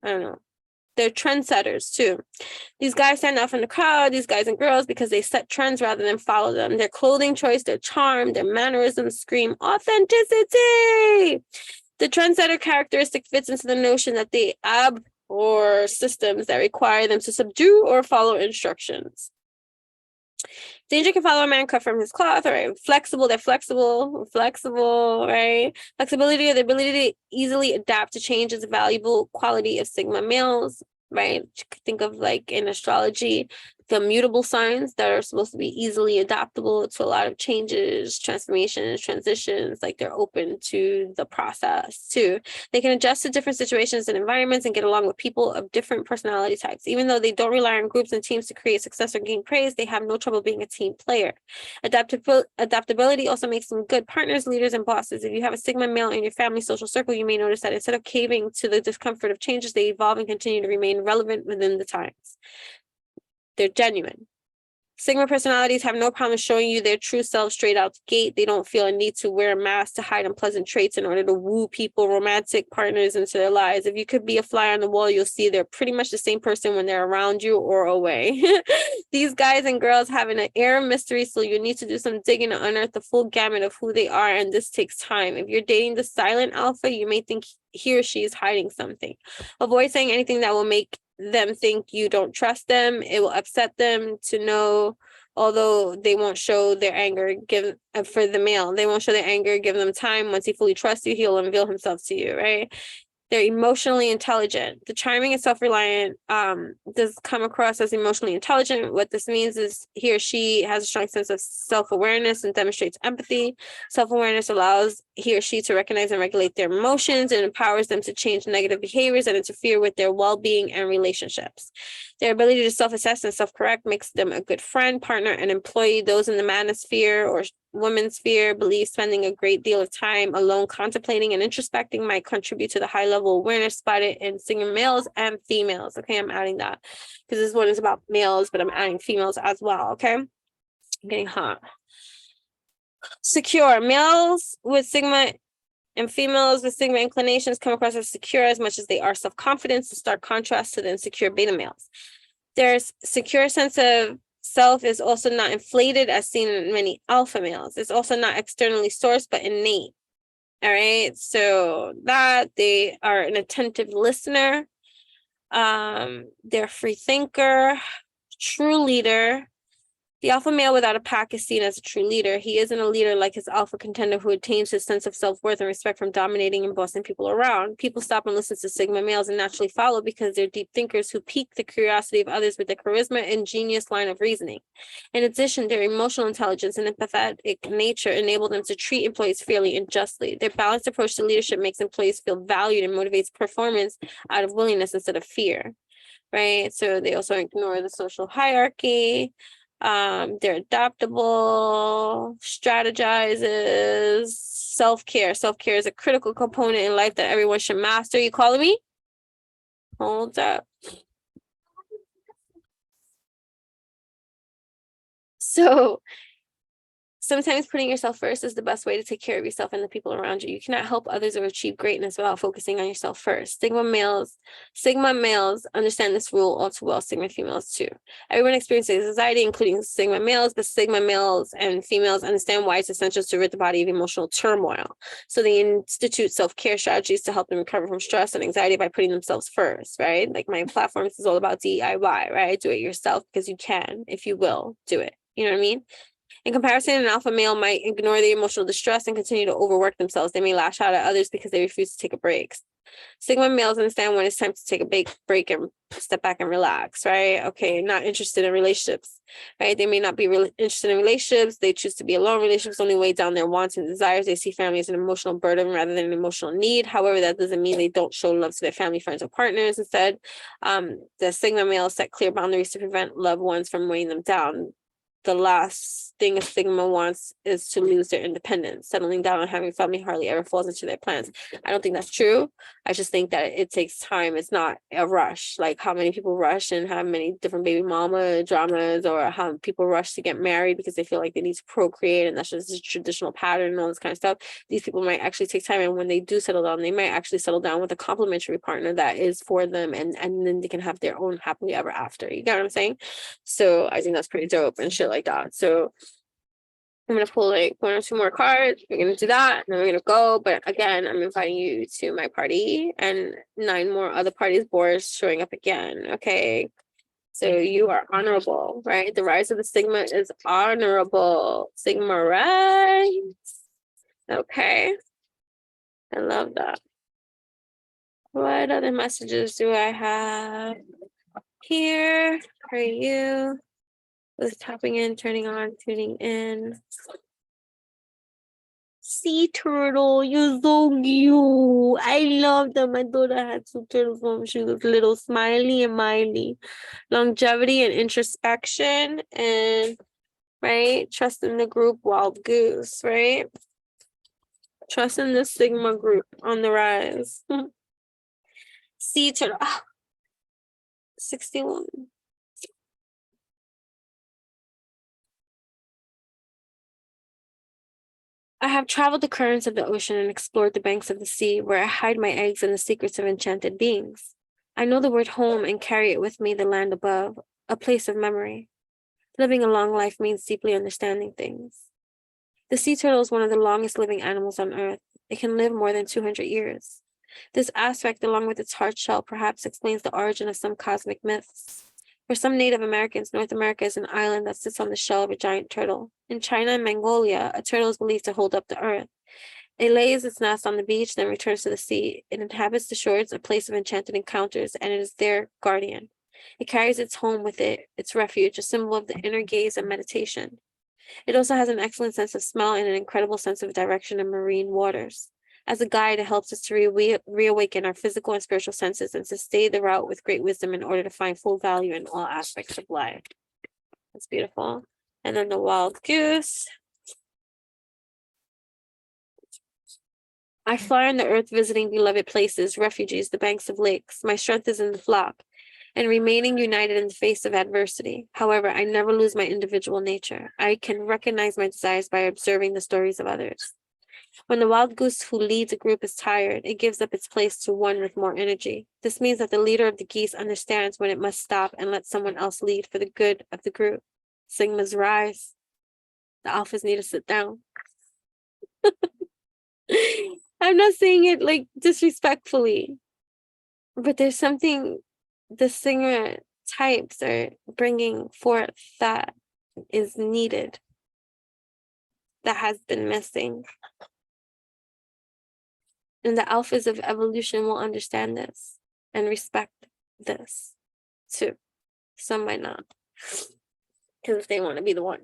I don't know. They're trendsetters too. These guys stand out from the crowd, these guys and girls, because they set trends rather than follow them. Their clothing choice, their charm, their mannerisms scream authenticity. The trendsetter characteristic fits into the notion that they abhor systems that require them to subdue or follow instructions. Danger can follow a man cut from his cloth, right? Flexible, they're flexible, right? Flexibility, or the ability to easily adapt to change, is a valuable quality of Sigma males, right? You could think of like in astrology, the mutable signs that are supposed to be easily adaptable to a lot of changes, transformations, transitions. Like they're open to the process too. They can adjust to different situations and environments and get along with people of different personality types. Even though they don't rely on groups and teams to create success or gain praise, they have no trouble being a team player. Adaptability also makes them good partners, leaders, and bosses. If you have a Sigma male in your family social circle, you may notice that instead of caving to the discomfort of changes, they evolve and continue to remain relevant within the times. They're genuine. Sigma personalities have no problem showing you their true self straight out the gate. They don't feel a need to wear a mask to hide unpleasant traits in order to woo people, romantic partners into their lives. If you could be a fly on the wall, you'll see they're pretty much the same person when they're around you or away. These guys and girls have an air of mystery, so you need to do some digging to unearth the full gamut of who they are, and this takes time. If you're dating the silent alpha, you may think he or she is hiding something. Avoid saying anything that will make them think you don't trust them. It will upset them to know, although they won't show their anger. For the male, they won't show their anger. Give them time. Once he fully trusts you, he'll unveil himself to you, right? They're emotionally intelligent. The charming and self-reliant does come across as emotionally intelligent. What this means is he or she has a strong sense of self-awareness and demonstrates empathy. Self-awareness allows he or she to recognize and regulate their emotions and empowers them to change negative behaviors and interfere with their well-being and relationships. Their ability to self-assess and self-correct makes them a good friend, partner, and employee. Those in the manosphere or women's sphere believe spending a great deal of time alone contemplating and introspecting might contribute to the high level awareness spotted in single males and females. Okay, I'm adding that because this one is about males, but I'm adding females as well. Okay, I'm getting hot. Secure. Males with sigma and females with sigma inclinations come across as secure as much as they are self-confident, in stark contrast to the insecure beta males. There's secure sense of self is also not inflated as seen in many alpha males. It's also not externally sourced, but innate. All right. So that they are an attentive listener. They're a free thinker, true leader. The alpha male without a pack is seen as a true leader. He isn't a leader like his alpha contender who attains his sense of self-worth and respect from dominating and bossing people around. People stop and listen to sigma males and naturally follow because they're deep thinkers who pique the curiosity of others with their charisma and genius line of reasoning. In addition, their emotional intelligence and empathetic nature enable them to treat employees fairly and justly. Their balanced approach to leadership makes employees feel valued and motivates performance out of willingness instead of fear, right? So they also ignore the social hierarchy. They're adaptable, strategizes, self-care. Self-care is a critical component in life that everyone should master. You calling me? Hold up. So sometimes putting yourself first is the best way to take care of yourself and the people around you. You cannot help others or achieve greatness without focusing on yourself first. Sigma males understand this rule all too well. Sigma females too. Everyone experiences anxiety, including Sigma males, but Sigma males and females understand why it's essential to rid the body of emotional turmoil. So they institute self-care strategies to help them recover from stress and anxiety by putting themselves first, right? Like my platform is all about DIY, right? Do it yourself because you can, if you will, do it. You know what I mean? In comparison, an alpha male might ignore the emotional distress and continue to overwork themselves. They may lash out at others because they refuse to take a break. Sigma males understand when it's time to take a break and step back and relax, right? Okay, not interested in relationships, right? They may not be really interested in relationships. They choose to be alone. Relationships only weigh down their wants and desires. They see family as an emotional burden rather than an emotional need. However, that doesn't mean they don't show love to their family, friends, or partners. Instead, the Sigma males set clear boundaries to prevent loved ones from weighing them down. The last thing a Sigma wants is to lose their independence. Settling down and having family hardly ever falls into their plans. I don't think that's true. I just think that it takes time. It's not a rush. Like how many people rush and have many different baby mama dramas, or how people rush to get married because they feel like they need to procreate, and that's just a traditional pattern and all this kind of stuff. These people might actually take time, and when they do settle down, they might actually settle down with a complementary partner that is for them, and then they can have their own happily ever after. You get what I'm saying? So I think that's pretty dope and shit like that. So I'm gonna pull like 1 or 2 more cards. We're gonna do that, and then we're gonna go. But again, I'm inviting you to my party and 9 more other parties boards showing up again. Okay. So you are honorable, right? The rise of the Sigma is honorable. Sigma rise. Okay. I love that. What other messages do I have here for you? With tapping in, turning on, tuning in. Sea turtle, you're so cute. I love that. My daughter had 2 turtles when she was little, Smiley and Miley. Longevity and introspection, and right, trust in the group, wild goose, right? Trust in the Sigma group on the rise. Sea turtle. 61. I have traveled the currents of the ocean and explored the banks of the sea, where I hide my eggs and the secrets of enchanted beings. I know the word home and carry it with me, the land above, a place of memory. Living a long life means deeply understanding things. The sea turtle is one of the longest living animals on Earth. It can live more than 200 years. This aspect, along with its hard shell, perhaps explains the origin of some cosmic myths. For some Native Americans, North America is an island that sits on the shell of a giant turtle. In China and Mongolia, a turtle is believed to hold up the earth. It lays its nest on the beach, then returns to the sea. It inhabits the shores, a place of enchanted encounters, and it is their guardian. It carries its home with it, its refuge, a symbol of the inner gaze and meditation. It also has an excellent sense of smell and an incredible sense of direction in marine waters. As a guide, it helps us to reawaken our physical and spiritual senses and to stay the route with great wisdom in order to find full value in all aspects of life. That's beautiful. And then the wild goose. I fly on the earth visiting beloved places, refuges, the banks of lakes. My strength is in the flock and remaining united in the face of adversity. However, I never lose my individual nature. I can recognize my desires by observing the stories of others. When the wild goose who leads a group is tired, it gives up its place to one with more energy. This means that the leader of the geese understands when it must stop and let someone else lead for the good of the group. Sigmas rise. The alphas need to sit down. I'm not saying it like disrespectfully, but there's something the Sigma types are bringing forth that is needed, that has been missing. And the alphas of evolution will understand this and respect this too. Some might not, because they want to be the one.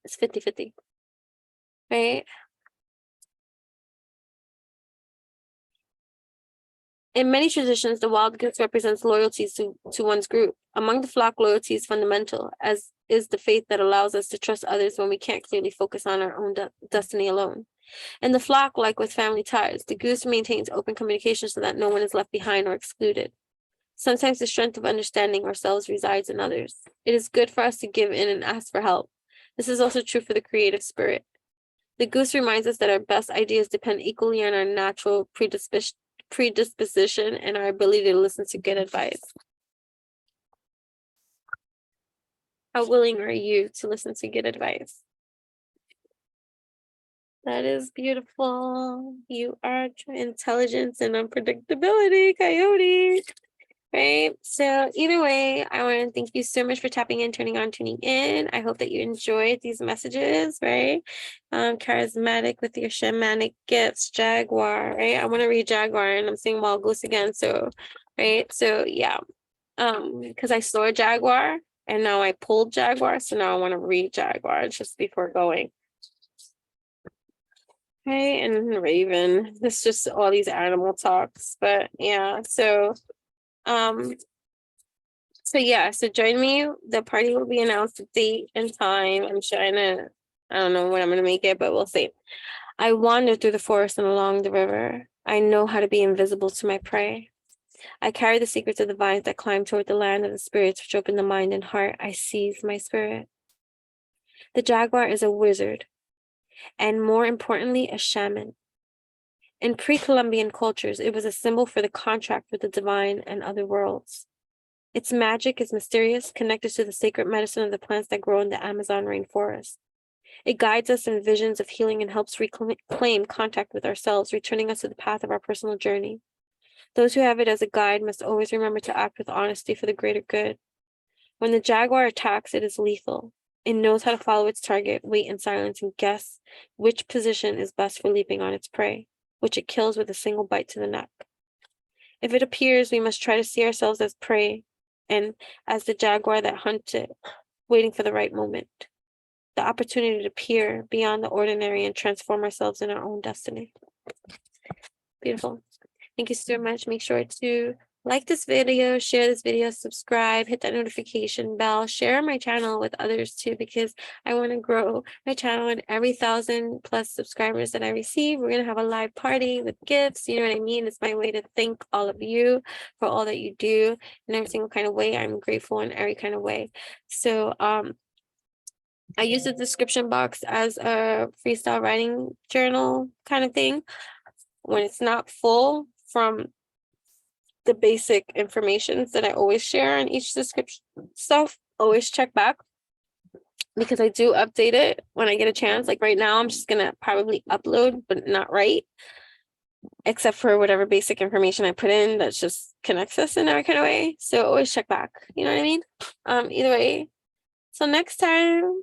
It's 50-50, right? In many traditions, the wild goose represents loyalties to one's group. Among the flock, loyalty is fundamental, as is the faith that allows us to trust others when we can't clearly focus on our own destiny alone. In the flock, like with family ties, the goose maintains open communication so that no one is left behind or excluded. Sometimes the strength of understanding ourselves resides in others. It is good for us to give in and ask for help. This is also true for the creative spirit. The goose reminds us that our best ideas depend equally on our natural predisposition and our ability to listen to good advice. How willing are you to listen to good advice? That is beautiful. You are intelligence and unpredictability, Coyote. Right? So either way, I want to thank you so much for tapping in, turning on, tuning in. I hope that you enjoyed these messages, right? Charismatic with your shamanic gifts, Jaguar, right? I want to read Jaguar and I'm saying wild goose again. So, right? So yeah. Because I saw a Jaguar and now I pulled Jaguar. So now I want to read Jaguar just before going. Okay, and Raven. It's just all these animal talks. But yeah, so so join me. The party will be announced a date and time. I don't know when I'm gonna make it, but we'll see. I wander through the forest and along the river. I know how to be invisible to my prey. I carry the secrets of the vines that climb toward the land of the spirits, which open the mind and heart. I seize my spirit. The jaguar is a wizard, and more importantly, a shaman. In pre-Columbian cultures, it was a symbol for the contract with the divine and other worlds. Its magic is mysterious, connected to the sacred medicine of the plants that grow in the Amazon rainforest. It guides us in visions of healing and helps reclaim contact with ourselves, returning us to the path of our personal journey. Those who have it as a guide must always remember to act with honesty for the greater good. When the jaguar attacks, it is lethal. It knows how to follow its target, wait in silence, and guess which position is best for leaping on its prey, which it kills with a single bite to the neck. If it appears, we must try to see ourselves as prey and as the jaguar that hunted, waiting for the right moment, the opportunity to peer beyond the ordinary and transform ourselves in our own destiny. Beautiful. Thank you so much. Make sure to like this video, share this video, subscribe, hit that notification bell, share my channel with others too, because I want to grow my channel, and every 1,000+ subscribers that I receive, we're going to have a live party with gifts. You know what I mean? It's my way to thank all of you for all that you do in every single kind of way. I'm grateful in every kind of way. So, I use the description box as a freestyle writing journal kind of thing when it's not full from the basic information that I always share in each description stuff. Always check back, because I do update it when I get a chance. Like right now, I'm just gonna probably upload but not write, except for whatever basic information I put in that just connects us in our kind of way. So always check back, you know what I mean? Either way, so next time,